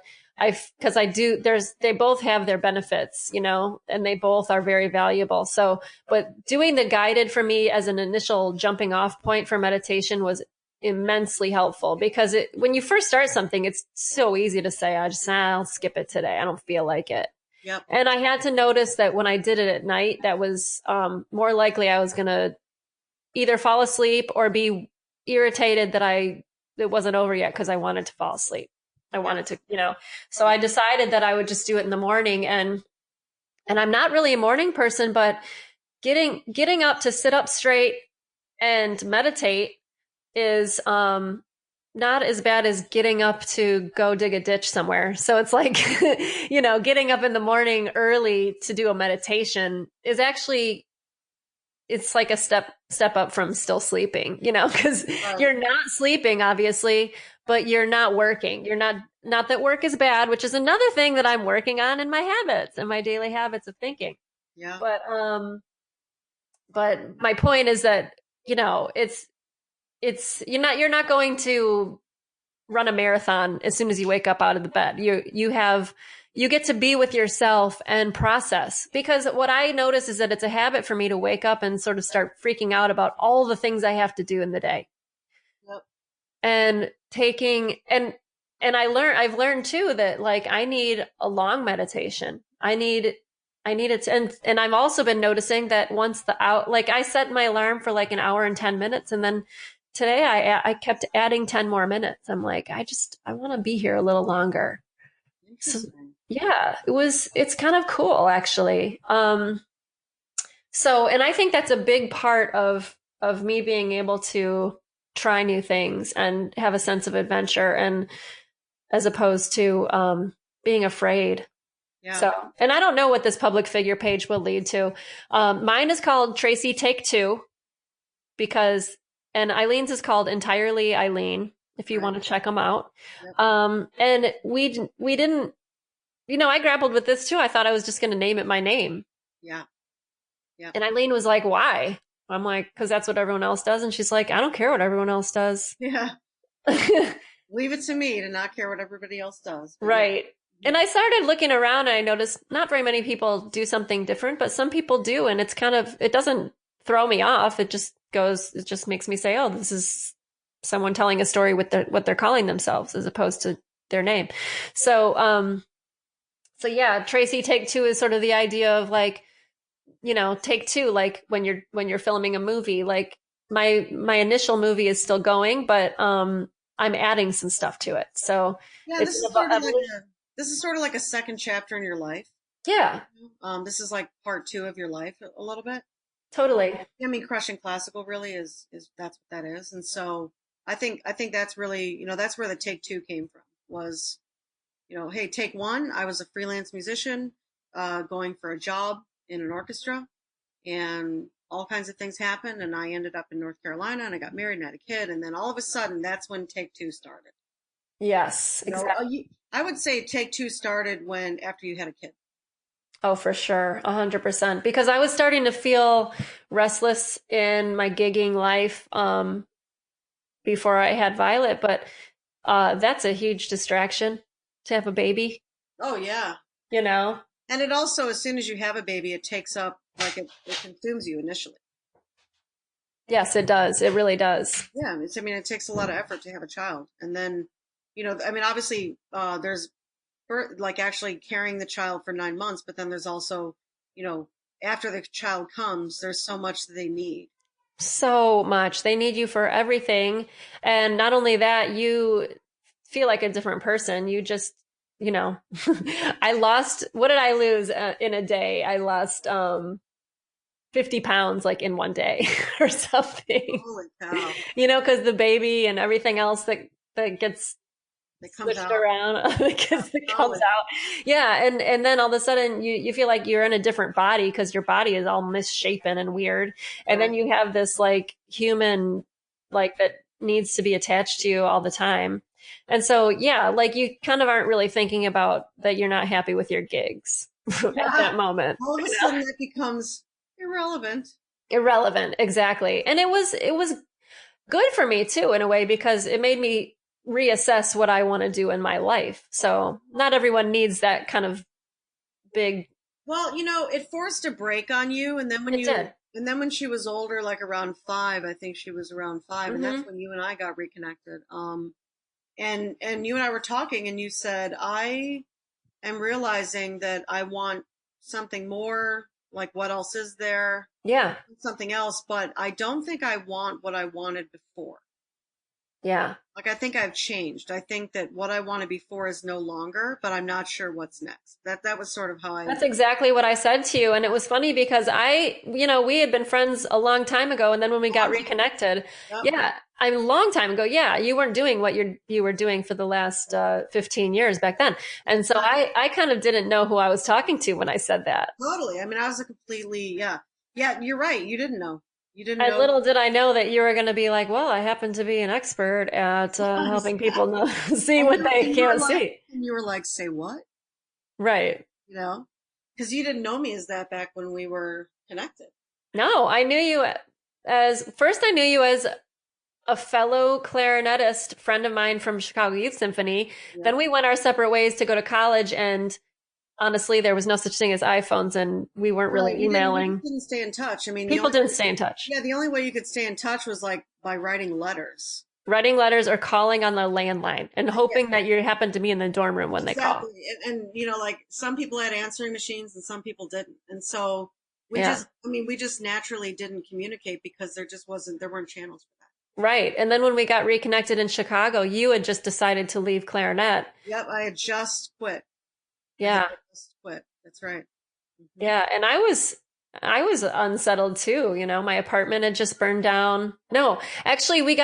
because I do, they both have their benefits, and they both are very valuable. So, but doing the guided for me as an initial jumping off point for meditation was immensely helpful because when you first start something, it's so easy to say, I'll skip it today. I don't feel like it. Yep. And I had to notice that when I did it at night, that was more likely I was going to either fall asleep or be irritated that it wasn't over yet because I wanted to fall asleep. I Yeah. wanted to, so I decided that I would just do it in the morning. And I'm not really a morning person, but getting up to sit up straight and meditate is not as bad as getting up to go dig a ditch somewhere. So it's like, getting up in the morning early to do a meditation is actually, it's like a step up from still sleeping, because Right. you're not sleeping obviously, but you're not working. You're not that work is bad, which is another thing that I'm working on in my habits and my daily habits of thinking. Yeah. But my point is that, you're not going to run a marathon as soon as you wake up out of the bed. You get to be with yourself and process, because what I notice is that it's a habit for me to wake up and sort of start freaking out about all the things I have to do in the day. Yep. And I've learned too that like I need a long meditation. I need it to, and I've also been noticing that once like I set my alarm for like an hour and 10 minutes, and then today I kept adding 10 more minutes. I'm like, I want to be here a little longer. So Interesting. yeah, it's kind of cool actually. So, and I think that's a big part of me being able to try new things and have a sense of adventure, and as opposed to being afraid. Yeah. So, and I don't know what this public figure page will lead to. Mine is called Tracy Take Two because, and Eileen's is called Entirely Eileen, if you Right. want to check them out. Yep. And we didn't, I grappled with this too. I thought I was just going to name it my name. Yeah. Yeah. And Eileen was like, why? I'm like, because that's what everyone else does. And she's like, I don't care what everyone else does. Yeah. Leave it to me to not care what everybody else does. But yeah. Right. And I started looking around and I noticed not very many people do something different, but some people do. And it doesn't throw me off. It just makes me say, oh, this is someone telling a story with what they're calling themselves as opposed to their name. So yeah, Tracy Take Two is sort of the idea of like, take two, like when you're filming a movie, like my initial movie is still going, but I'm adding some stuff to it. So Yeah, it's this about evolution. is sort of like a second chapter in your life. Yeah, This is like part two of your life a little bit. totally. I mean, crushing classical really is that's what that is. And so I think that's really, that's where the take two came from was, hey, take one. I was a freelance musician, going for a job in an orchestra, and all kinds of things happened, and I ended up in North Carolina, and I got married and had a kid, and then all of a sudden, that's when take two started. Yes, exactly. I would say take two started when after you had a kid. Oh, for sure. 100%. Because I was starting to feel restless in my gigging life before I had Violet, but that's a huge distraction to have a baby, Oh yeah. you know? And it also, as soon as you have a baby, it takes up, like it consumes you initially. Yes, it does. It really does. Yeah, I mean, it takes a lot of effort to have a child. And then, I mean, obviously, there's like actually carrying the child for 9 months, but then there's also, you know, after the child comes, there's so much that they need. So much. They need you for everything. And not only that, you feel like a different person. You just, you know, I lost, what did I lose in a day? I lost 50 pounds like in one day or something, Holy cow. because the baby and everything else that gets It comes switched out. around Yeah, because it comes solid. out. Yeah, and then all of a sudden you feel like you're in a different body because your body is all misshapen and weird. And then Right. you have this like human like that needs to be attached to you all the time. And so yeah, like you kind of aren't really thinking about that you're not happy with your gigs at that moment. All of a sudden, that becomes irrelevant. Irrelevant, exactly. And it was good for me too in a way because it made me reassess what I want to do in my life. So not everyone needs that kind of big. Well, it forced a break on you, and then It did. when she was older, like around 5, I think she was around 5, and that's Hmm. when you and I got reconnected. And you and I were talking, and you said, I am realizing that I want something more. Like, what else is there? Yeah. Something else, but I don't think I want what I wanted before. Yeah. Like, I think I've changed. I think that what I wanted before is no longer, but I'm not sure what's next. That was sort of how I. That's exactly what I said to you. And it was funny because we had been friends a long time ago. And then when we got reconnected, Yep. yeah, a long time ago, yeah, you weren't doing what you were doing for the last 15 years back then. And so I kind of didn't know who I was talking to when I said that. Totally. I mean, I was a completely, yeah. Yeah, you're right. You didn't know. You didn't And know. little did I know that you were going to be like, well, I happen to be an expert at helping people know, Exactly. see And what they can't see. you were like, say what? Right. You know? Because you didn't know me as that back when we were connected. No, I knew you as first, I knew you as a fellow clarinetist friend of mine from Chicago Youth Symphony. Yep. Then we went our separate ways to go to college. And honestly, there was no such thing as iPhones and we weren't Right. really We just emailing. didn't stay in touch. I mean, People didn't stay in touch. the only way you could stay in touch was like by writing letters. Writing letters or calling on the landline and Yeah, hoping that you happened to be in the dorm room when they call. exactly. And like some people had answering machines and some people didn't. And so Yeah. we just naturally didn't communicate because there weren't channels for that. Right. And then when we got reconnected in Chicago, you had just decided to leave clarinet. Yep, I had just quit. I had Yeah. just quit. That's right. Hmm. Yeah. And I was unsettled too. My apartment had just burned down. No, actually we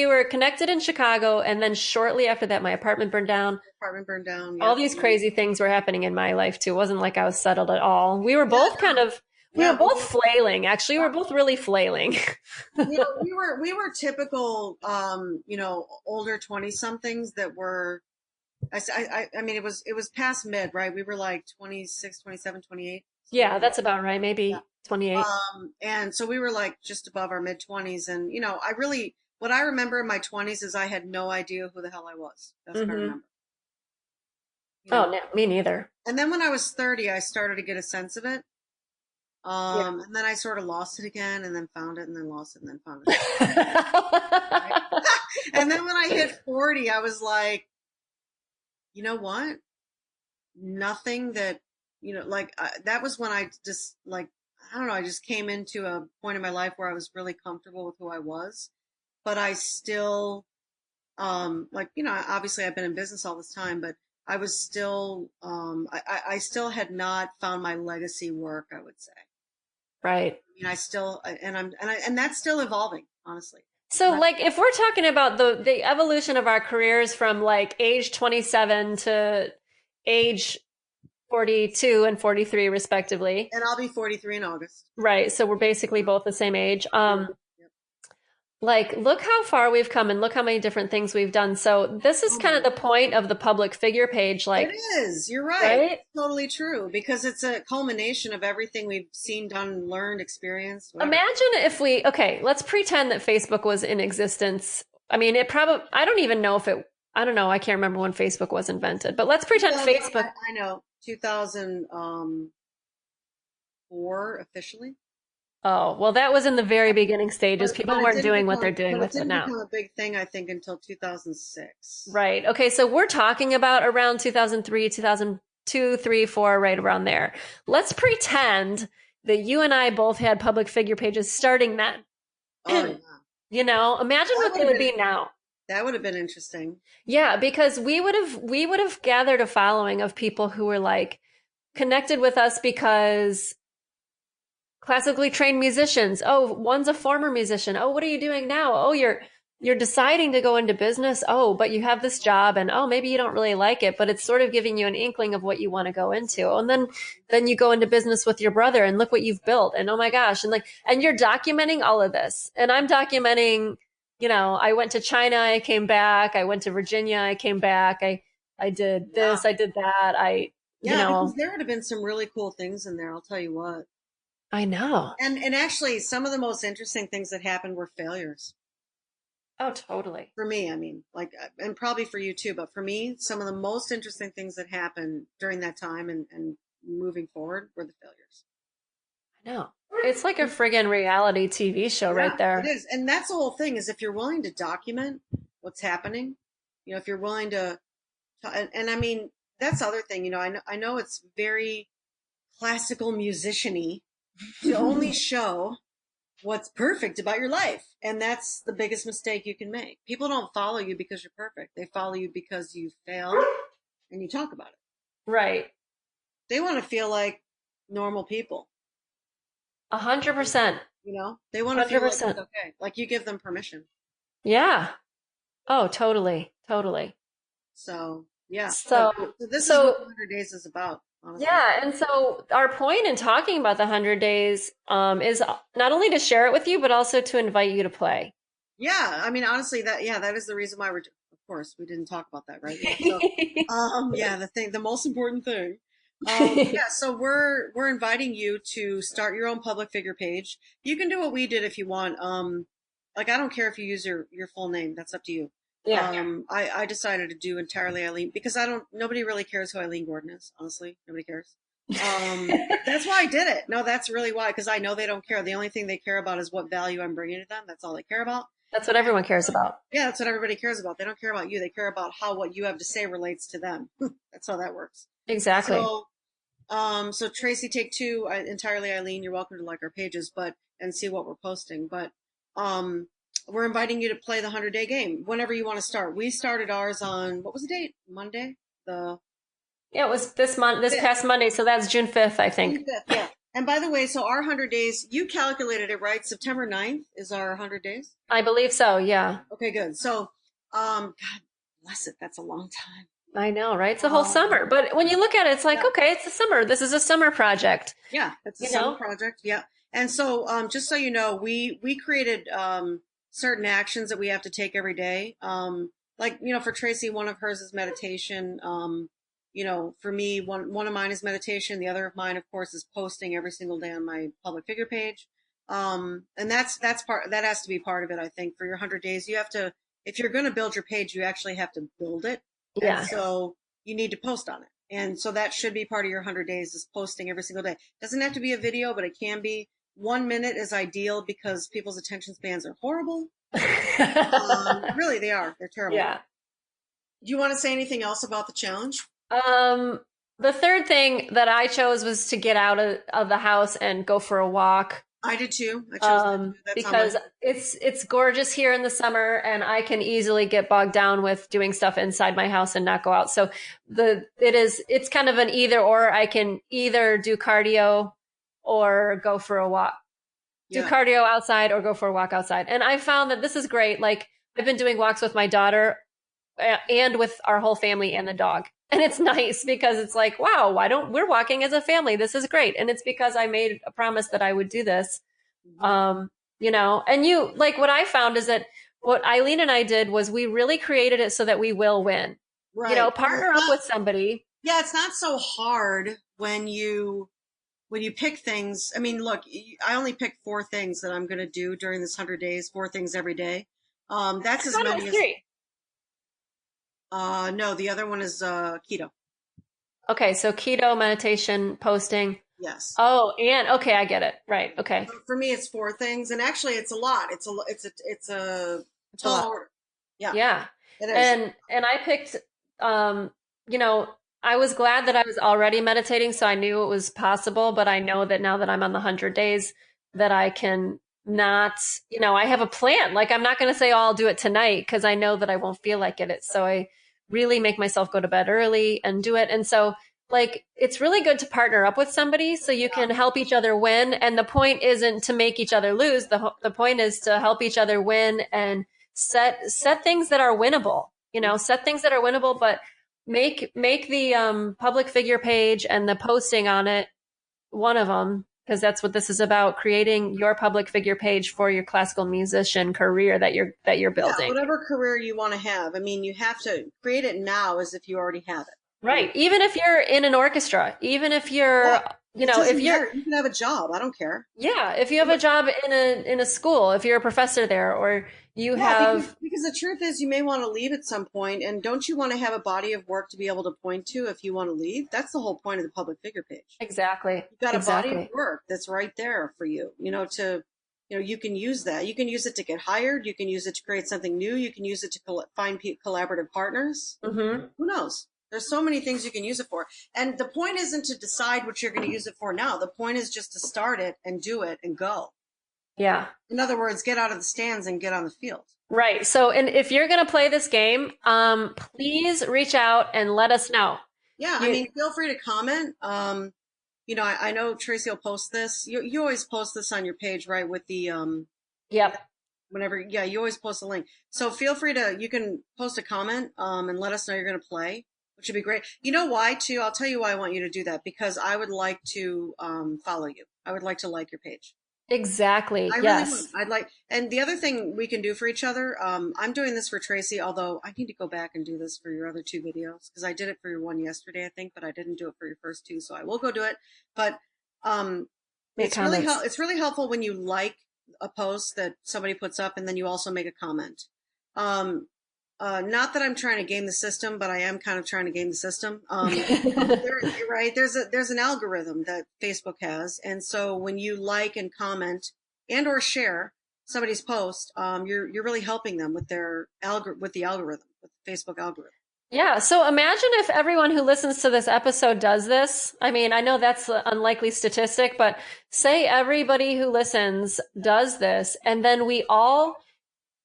were connected in Chicago and then shortly after that my apartment burned down. Apartment burned down. All Yep. these crazy things were happening in my life too. It wasn't like I was settled at all. We were Yeah, both kind of we yeah. were both flailing. Actually, we were both really flailing. We were typical, older 20 somethings that were. I mean, it was past mid, right? We were like 26, 27, 28. Yeah, that's about right. Yeah. Maybe 28. And so we were like just above our mid 20s. And, what I remember in my 20s is I had no idea who the hell I was. That's what I Hmm. remember. You Oh, know, no, me neither. and then when I was 30, I started to get a sense of it. Yeah. And then I sort of lost it again and then found it and then lost it and then found it. Right? And then when I hit 40, I was like, you know what? Nothing that, like that was when I just like, I don't know, I just came into a point in my life where I was really comfortable with who I was, but I still, like, obviously I've been in business all this time, but I was still, I still had not found my legacy work, I would say. Right. I mean, I still, and that's still evolving, honestly. So But like if we're talking about the evolution of our careers from like age 27 to age 42 and 43 respectively. and I'll be 43 in August. Right. So we're basically both the same age. Yeah. Yep. Like look how far we've come and look how many different things we've done. So this is Oh kind my of the point of the public figure page, It like, is. You're right. right? It's totally true because it's a culmination of everything we've seen, done, learned, experienced, whatever. Imagine if we, okay, let's pretend that Facebook was in existence. I mean, it probably, I don't even know if it, I don't know, I can't remember when Facebook was invented, but let's pretend 2000, Facebook. I know, 2004 officially. Oh, well, that was in the very beginning stages. But People it weren't didn't doing what become they're doing but it with it didn't now. become a big thing, I think, until 2006. Right. Okay. So we're talking about around 2003, 2002, 3, 4, right around there. Let's pretend that you and I both had public figure pages starting then. Oh yeah. You know, imagine That what would they have would been be now. that would have been interesting. Yeah, because we would have gathered a following of people who were like connected with us because classically trained musicians. Oh, one's a former musician. Oh, what are you doing now? Oh, you're deciding to go into business. Oh, but you have this job and oh, maybe you don't really like it, but it's sort of giving you an inkling of what you want to go into. And then you go into business with your brother and look what you've built. And oh my gosh, and like and you're documenting all of this. And I'm documenting, I went to China, I came back. I went to Virginia, I came back. I did Yeah. this, I did that. Yeah, because there would have been some really cool things in there, I'll tell you what. I know. And actually some of the most interesting things that happened were failures. Oh, totally. For me, I mean, like, and probably for you too, but for me, some of the most interesting things that happened during that time and moving forward were the failures. I know. It's like a friggin' reality TV show Yeah, right it there. is. And that's the whole thing is if you're willing to document what's happening, if you're willing and I mean, that's the other thing, I know it's very classical musician-y to only show what's perfect about your life. And that's the biggest mistake you can make. People don't follow you because you're perfect. They follow you because you fail and you talk about it. Right. They want to feel like normal people, 100%. They want to feel like it's 100%. okay. Like you give them permission. Yeah. Oh, totally. Totally. So yeah. So, So this is so what 100 Days is about, honestly. yeah. And so our point in talking about the 100 days, is not only to share it with you, but also to invite you to play. Yeah. I mean, honestly, that is the reason why of course, we didn't talk about that, right? Yeah. So, yeah, the most important thing. Yeah, so we're inviting you to start your own public figure page. You can do what we did if you want. Like I don't care if you use your full name. That's up to you. Yeah. I decided to do entirely Eileen because nobody really cares who Eileen Gordon is, honestly. Nobody cares. That's why I did it. No, that's really why, because I know they don't care. The only thing they care about is what value I'm bringing to them. That's all they care about. That's what everyone cares about. Yeah, that's what everybody cares about. They don't care about you. They care about how what you have to say relates to them. That's how that works. Exactly. So Tracy, take two, entirely Eileen. You're welcome to like our pages, and see what we're posting. But we're inviting you to play the 100-day game whenever you want to start. We started ours on what was the date? Monday. Yeah, it was this past Monday, so that's June 5th, I think. June 5th, yeah. And by the way, so our 100 days, you calculated it right. September 9th is our 100 days. I believe so, yeah. Okay, good. So, God bless it. That's a long time. I know, right? It's a whole summer. But when you look at it, it's like, okay, it's a summer. This is a summer project. Yeah, it's a summer project. Yeah. And so, just so you know, we created certain actions that we have to take every day. Like, for Tracy, one of hers is meditation. For me, one of mine is meditation. The other of mine, of course, is posting every single day on my public figure page. And that has to be part of it. I think for your 100 days, you have to, if you're going to build your page, you actually have to build it. Yeah. And so you need to post on it. And so that should be part of your 100 days is posting every single day. Doesn't have to be a video, but it can be. 1 minute is ideal because people's attention spans are horrible. Really, they are. They're terrible. Yeah. Do you want to say anything else about the challenge? The third thing that I chose was to get out of the house and go for a walk. I did too. I chose that too. That's on my. Because it's gorgeous here in the summer, and I can easily get bogged down with doing stuff inside my house and not go out. So it's kind of an either or. I can either do cardio or go for a walk. Do Yeah. cardio outside or go for a walk outside. And I found that this is great. Like I've been doing walks with my daughter and with our whole family and the dog. And it's nice because it's like, wow, why don't we're walking as a family? This is great. And it's because I made a promise that I would do this. Mhm. And you like what I found is that what Eileen and I did was we really created it so that we will win. Right. And Partner up with somebody. yeah, it's not so hard when you pick things. I mean, look, I only picked four things that I'm going to do during this 100 days, four things every day. That's I as thought it many was as, three. no, the other one is, keto. Okay, so keto, meditation, posting. Yes. Oh, and okay, I get it. Right. Okay. For me, it's four things, and actually, it's a lot. It's a It's a tall lot. order. Yeah, Yeah. it is. And I picked um, you know, I was glad that I was already meditating, so I knew it was possible, but I know that now that I'm on the 100 days that I can not, I have a plan. Like I'm not going to say, oh, I'll do it tonight because I know that I won't feel like it. So I really make myself go to bed early and do it. And so like it's really good to partner up with somebody so you can help each other win. And the point isn't to make each other lose. The point is to help each other win and set things that are winnable. Set things that are winnable, but make the public figure page and the posting on it one of them, because that's what this is about, creating your public figure page for your classical musician career that you're Yeah, building. whatever career you want to have. I mean, you have to create it now as if you already have it. Right. Even if you're in an orchestra, even if you're, Yeah, it if doesn't you're, matter. You can have a job. I don't care. yeah, if you have a job in a school, if you're a professor there, or you Yeah, have, because the truth is, you may want to leave at some point, and don't you want to have a body of work to be able to point to if you want to leave? That's the whole point of the public figure page. exactly, You've got a body of exactly. work that's right there for you. You can use that. You can use it to get hired. You can use it to create something new. You can use it to find collaborative partners. Hmm. Who knows? There's so many things you can use it for. And the point isn't to decide what you're going to use it for now. The point is just to start it and do it and go. Yeah. In other words, get out of the stands and get on the field. Right. So, and if you're going to play this game, please reach out and let us know. Yeah, I mean, feel free to comment. I know Tracy will post this. You always post this on your page, right? With the Yep. whenever, yeah, you always post a link. So feel free you can post a comment and let us know you're going to play, which would be great. You know why too? I'll tell you why I want you to do that, because I would like to follow you. I would like to like your page. Exactly. I really would. Yes. And the other thing we can do for each other, I'm doing this for Tracy, although I need to go back and do this for your other two videos, because I did it for your one yesterday, I think, but I didn't do it for your first two, so I will go do it. But Make it's comments. it's really helpful when you like a post that somebody puts up and then you also make a comment. Not that I'm trying to game the system, but I am kind of trying to game the system. You're right. There's an algorithm that Facebook has, and so when you like and comment and or share somebody's post, you're really helping them with with the algorithm, with the Facebook algorithm. Yeah. So imagine if everyone who listens to this episode does this. I mean, I know that's an unlikely statistic, but say everybody who listens does this, and then we all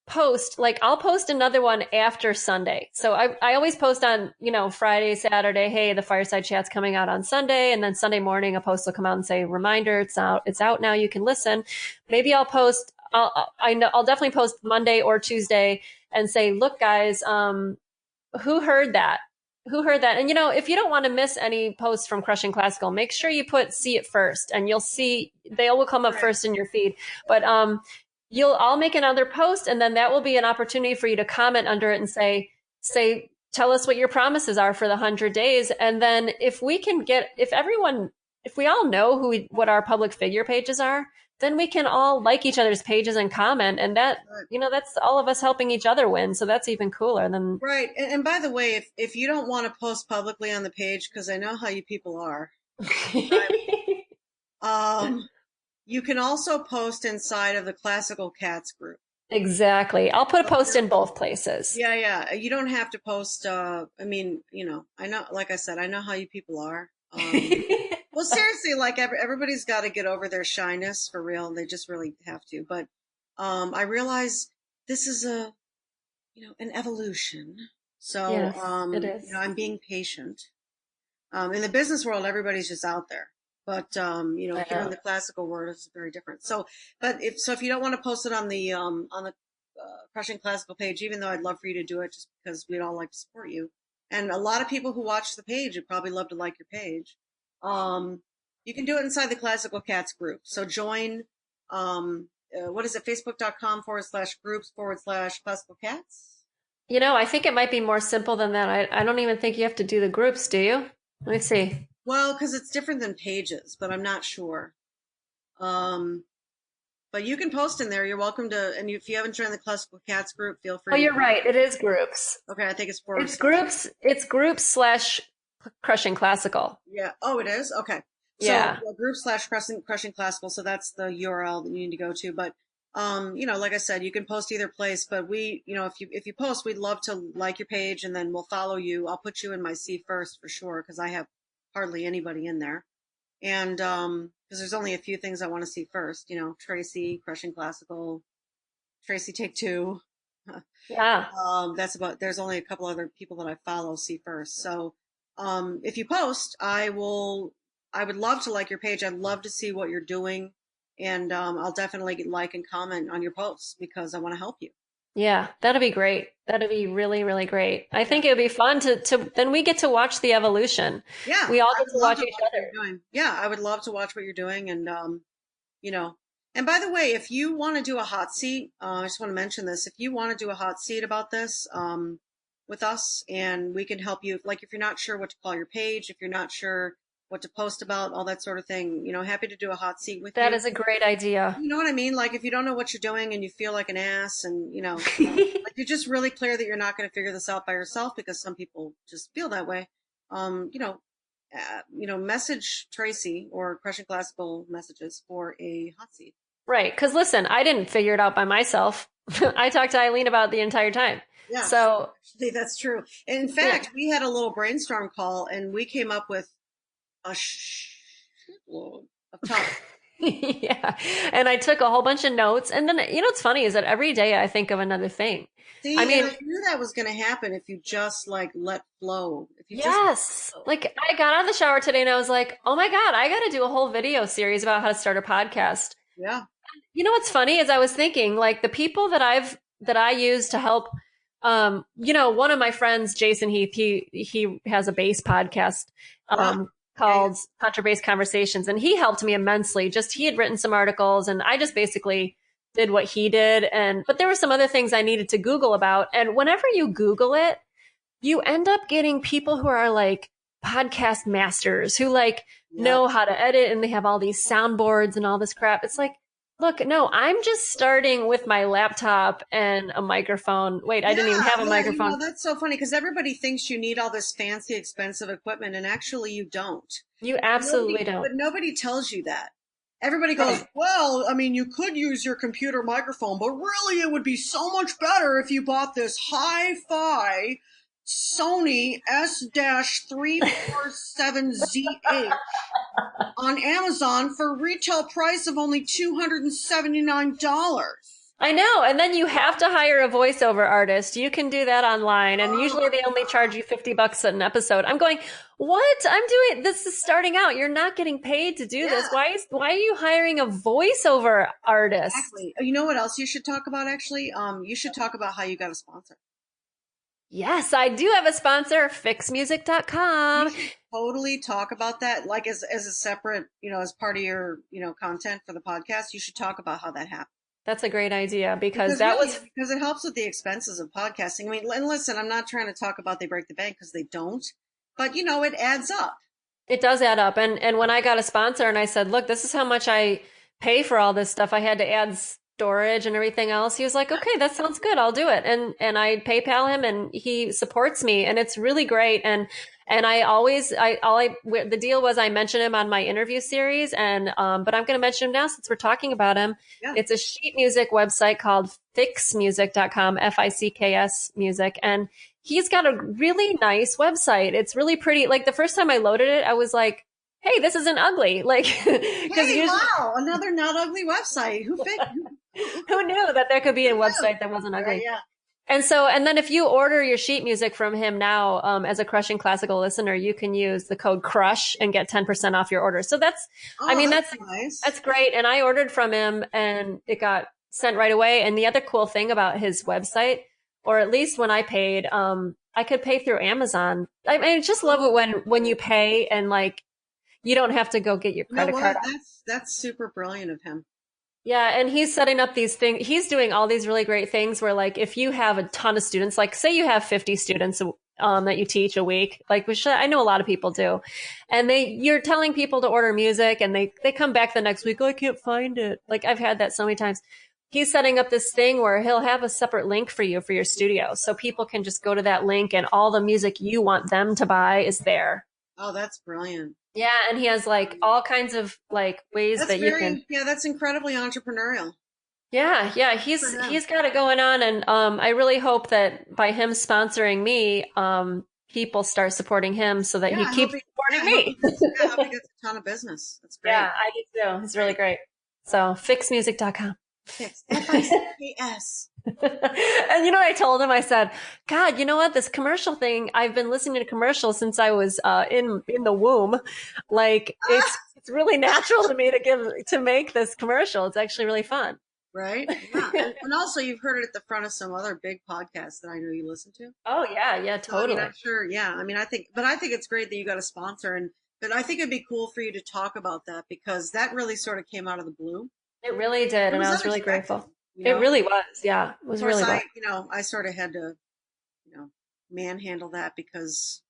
post, like I'll post another one after Sunday. So I always post on, Friday, Saturday, hey, the Fireside Chat's coming out on Sunday. And then Sunday morning, a post will come out and say, reminder, it's out now. You can listen. Maybe I'll post, I'll definitely post Monday or Tuesday and say, look, guys, who heard that? Who heard that? And if you don't want to miss any posts from Crushing Classical, make sure you see it first, and you'll see they will come up Right. first in your feed. But I'll make another post, and then that will be an opportunity for you to comment under it and say, tell us what your promises are for the 100 days. And then if we all know what our public figure pages are, then we can all like each other's pages and comment. And that, Right. that's all of us helping each other win. So that's even cooler than. Right. And by the way, if you don't want to post publicly on the page, because I know how you people are, you can also post inside of the Classical Cats group. Exactly. I'll put a post in both places. Yeah, yeah. You don't have to post. I mean, I know, like I said, I know how you people are. Well, seriously, like everybody's got to get over their shyness for real. They just really have to. But I realize this is an evolution. So, Yes, it is. I'm being patient. In the business world, everybody's just out there. But, I here in know. the classical world, it's very different. So, but if you don't want to post it on the Crushing Classical page, even though I'd love for you to do it just because we'd all like to support you. And a lot of people who watch the page would probably love to like your page. Um, you can do it inside the Classical Cats group. So join, what is it, facebook.com/groups/classical cats? I think it might be more simple than that. I don't even think you have to do the groups, do you? Let me see. Well, because it's different than pages, but I'm not sure. Um, but you can post in there. You're welcome to, and if you haven't joined the Classical Cats group, feel Oh, free to. you're right. It is groups. Okay, I think it's forward It's slash. groups. It's groups / crushing classical. Yeah. Oh, it is? Okay. So Yeah. group/crushing classical. So that's the URL that you need to go to. But like I said, you can post either place. But if you post, we'd love to like your page, and then we'll follow you. I'll put you in my see first for sure because I have hardly anybody in there. And because there's only a few things I want to see first. Tracy, Crushing Classical, Tracy Take Two. Yeah. There's only a couple other people that I follow see first. So, if you post, I would love to like your page. I'd love to see what you're doing. And, I'll definitely like and comment on your posts because I want to help you. Yeah. That'd be great. That'd be really, really great. I Yeah. think it would be fun to then we get to watch the evolution. Yeah. We all I get would to love watch to each watch what other. you're doing. Yeah. I would love to watch what you're doing. And, you know, and by the way, if you want to do a hot seat, I just want to mention this. If you want to do a hot seat about this, with us and we can help you, like if you're not sure what to call your page, if you're not sure what to post about, all that sort of thing, happy to do a hot seat with That you. is a great idea. You know what I mean? Like if you don't know what you're doing and you feel like an ass and, like you're just really clear that you're not going to figure this out by yourself because some people just feel that way. Um, you know, message Tracy or Crushing Classical messages for a hot seat. Right. Because listen, I didn't figure it out by myself. I talked to Eileen about it the entire time. Yeah, So, actually, that's true. In yeah. fact, we had a little brainstorm call and we came up with a shitload of topics. Yeah. And I took a whole bunch of notes. And then, what's funny is that every day I think of another thing. I See, and mean, I knew that was going to happen if you just like let flow. If you just yes. flow. Like I got out of the shower today and I was like, oh my God, I got to do a whole video series about how to start a podcast. Yeah, What's funny is I was thinking like the people that I use to help one of my friends, Jason Heath, he has a bass podcast yeah, yeah. called Contrabass Conversations, and he helped me immensely. Just he had written some articles, and I just basically did what he did. But there were some other things I needed to Google about. And whenever you Google it, you end up getting people who are like podcast masters who like Yeah. know how to edit, and they have all these soundboards and all this crap. It's like, look, no, I'm just starting with my laptop and a microphone. Wait, I didn't even have a Yeah, microphone. that's so funny because everybody thinks you need all this fancy, expensive equipment, and actually you don't. You absolutely don't. But nobody tells you that. Everybody goes, Right. well, I mean, you could use your computer microphone, but really it would be so much better if you bought this hi-fi Sony S-347Z8 on Amazon for a retail price of only $279. I know. And then you have to hire a voiceover artist. You can do that online. And usually they only charge you $50 an episode. I'm going, what? This is starting out. You're not getting paid to do this. Yeah. Why are you hiring a voiceover artist? Exactly. You know what else you should talk about actually? You should talk about how you got a sponsor. Yes, I do have a sponsor, You fixmusic.com. should totally talk about that, like as a separate, as part of your, content for the podcast. You should talk about how that happened. That's a great idea because Because it helps with the expenses of podcasting. I mean, and listen, I'm not trying to talk about they break the bank because they don't, but it adds up. it does add up. And when I got a sponsor and I said, look, this is how much I pay for all this stuff, I had to add storage and everything else. He was like, okay, that sounds good. I'll do it. And I PayPal him and he supports me and it's really great. And the deal was I mentioned him on my interview series but I'm going to mention him now since we're talking about him. Yeah. It's a sheet music website called fixmusic.com, FICKS music. And he's got a really nice website. It's really pretty. Like the first time I loaded it, I was like, hey, this isn't ugly. Like, because Hey, usually, wow, another not ugly website. who knew that there could be a Who knew? website that wasn't Right? ugly? Yeah. And then if you order your sheet music from him now, as a Crushing Classical listener, you can use the code CRUSH and get 10% off your order. So I Oh, mean, that's nice. that's great. And I ordered from him and it got sent right away. And the other cool thing about his website, or at least when I paid, I could pay through Amazon. I mean, I just love it when you pay and like, you don't have to go get your You know credit card. what? That's super brilliant of him. Yeah, and he's setting up these things. He's doing all these really great things where, like, if you have a ton of students, like, say you have 50 students that you teach a week, like, which I know a lot of people do, and you're telling people to order music, and they come back the next week, oh, I can't find it. Like, I've had that so many times. He's setting up this thing where he'll have a separate link for you for your studio, so people can just go to that link, and all the music you want them to buy is there. Oh, that's brilliant. Yeah, and he has like all kinds of like ways That's that you can. yeah, that's incredibly entrepreneurial Yeah, for him. he's got it going on, and I really hope that by him sponsoring me, people start supporting him so that Yeah, he I hope keeps he, supporting yeah, I hope me. yeah, I hope he gets a ton of business. That's great. Yeah, I do too. He's really great. So fixmusic.com. Fix. FICS. And you know what I told him? I said, God, you know what? This commercial thing, I've been listening to commercials since I was in the womb. Like it's really natural to me to make this commercial. It's actually really fun. Right? Yeah. And also you've heard it at the front of some other big podcasts that I know you listen to. Oh yeah, So I mean, totally. I'm sure, yeah. I mean, I think it's great that you got a sponsor but I think it'd be cool for you to talk about that because that really sort of came out of the blue. It really did, It and was I was really unexpected, grateful. you It know? really was. Yeah, it Of was course, really was. I sort of had to, manhandle that because,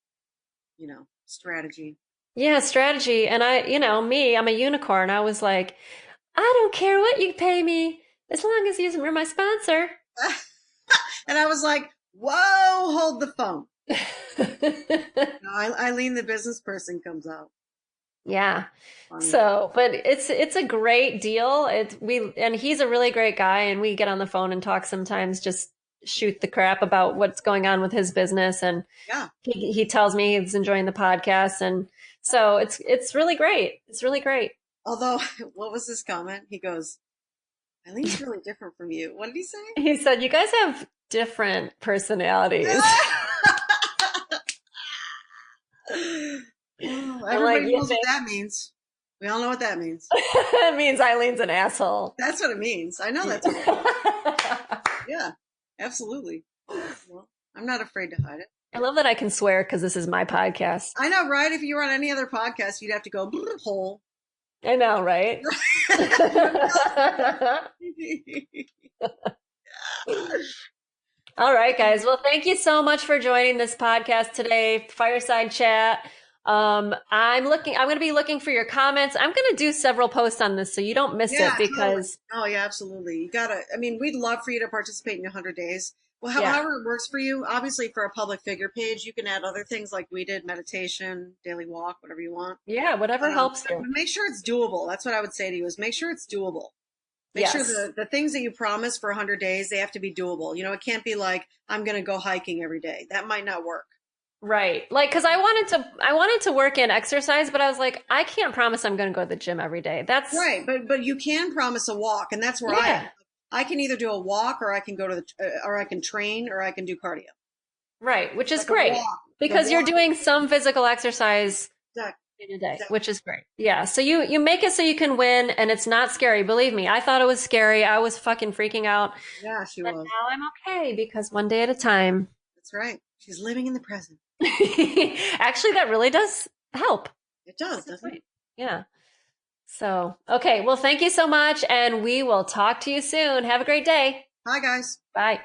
strategy. Yeah, strategy. And I'm a unicorn. I was like, I don't care what you pay me as long as you're my sponsor. And I was like, whoa, hold the phone. No, Eileen, the business person, comes out. Yeah. Funny. So, but it's a great deal. And he's a really great guy, and we get on the phone and talk sometimes, just shoot the crap about what's going on with his business, and Yeah. he tells me he's enjoying the podcast, and so it's really great. It's really great. Although, what was his comment? He goes, Eileen's really different from you. What did he say? He said, "You guys have different personalities." Oh, I'm like, everybody yeah, knows what that means. We all know what that means. it means Eileen's an asshole. That's what it means. I know that's what it means. Yeah, absolutely. Well, I'm not afraid to hide it. I love that I can swear because this is my podcast. I know, right? If you were on any other podcast, you'd have to go hole. I know, right? All right, guys. Well, thank you so much for joining this podcast today, Fireside Chat. I'm going to be looking for your comments. I'm going to do several posts on this so you don't miss it because Oh yeah, absolutely. You gotta. I mean, we'd love for you to participate in your 100 days. Well, Yeah. however it works for you. Obviously, for a public figure page, you can add other things like we did: meditation, daily walk, whatever you want. yeah, whatever helps But you. make sure it's doable. That's what I would say to you: is make sure it's doable. Make sure Yes. the things that you promise for 100 days, they have to be doable. It can't be like, I'm going to go hiking every day. That might not work. Right. Like, cause I wanted to work in exercise, but I was like, I can't promise I'm going to go to the gym every day. That's Right. But you can promise a walk. And that's where yeah, I can either do a walk or I can go to or I can train or I can do cardio. right. Which is But the great walk, because you're doing some physical exercise exactly, in a day, exactly. which is great. Yeah. So you make it so you can win and it's not scary. Believe me, I thought it was scary. I was fucking freaking out. Yeah, she But was. now I'm okay because one day at a time. That's right. She's living in the present. Actually, that really does help. It does, doesn't it? Yeah. So, okay. Well, thank you so much. And we will talk to you soon. Have a great day. Hi, guys. Bye.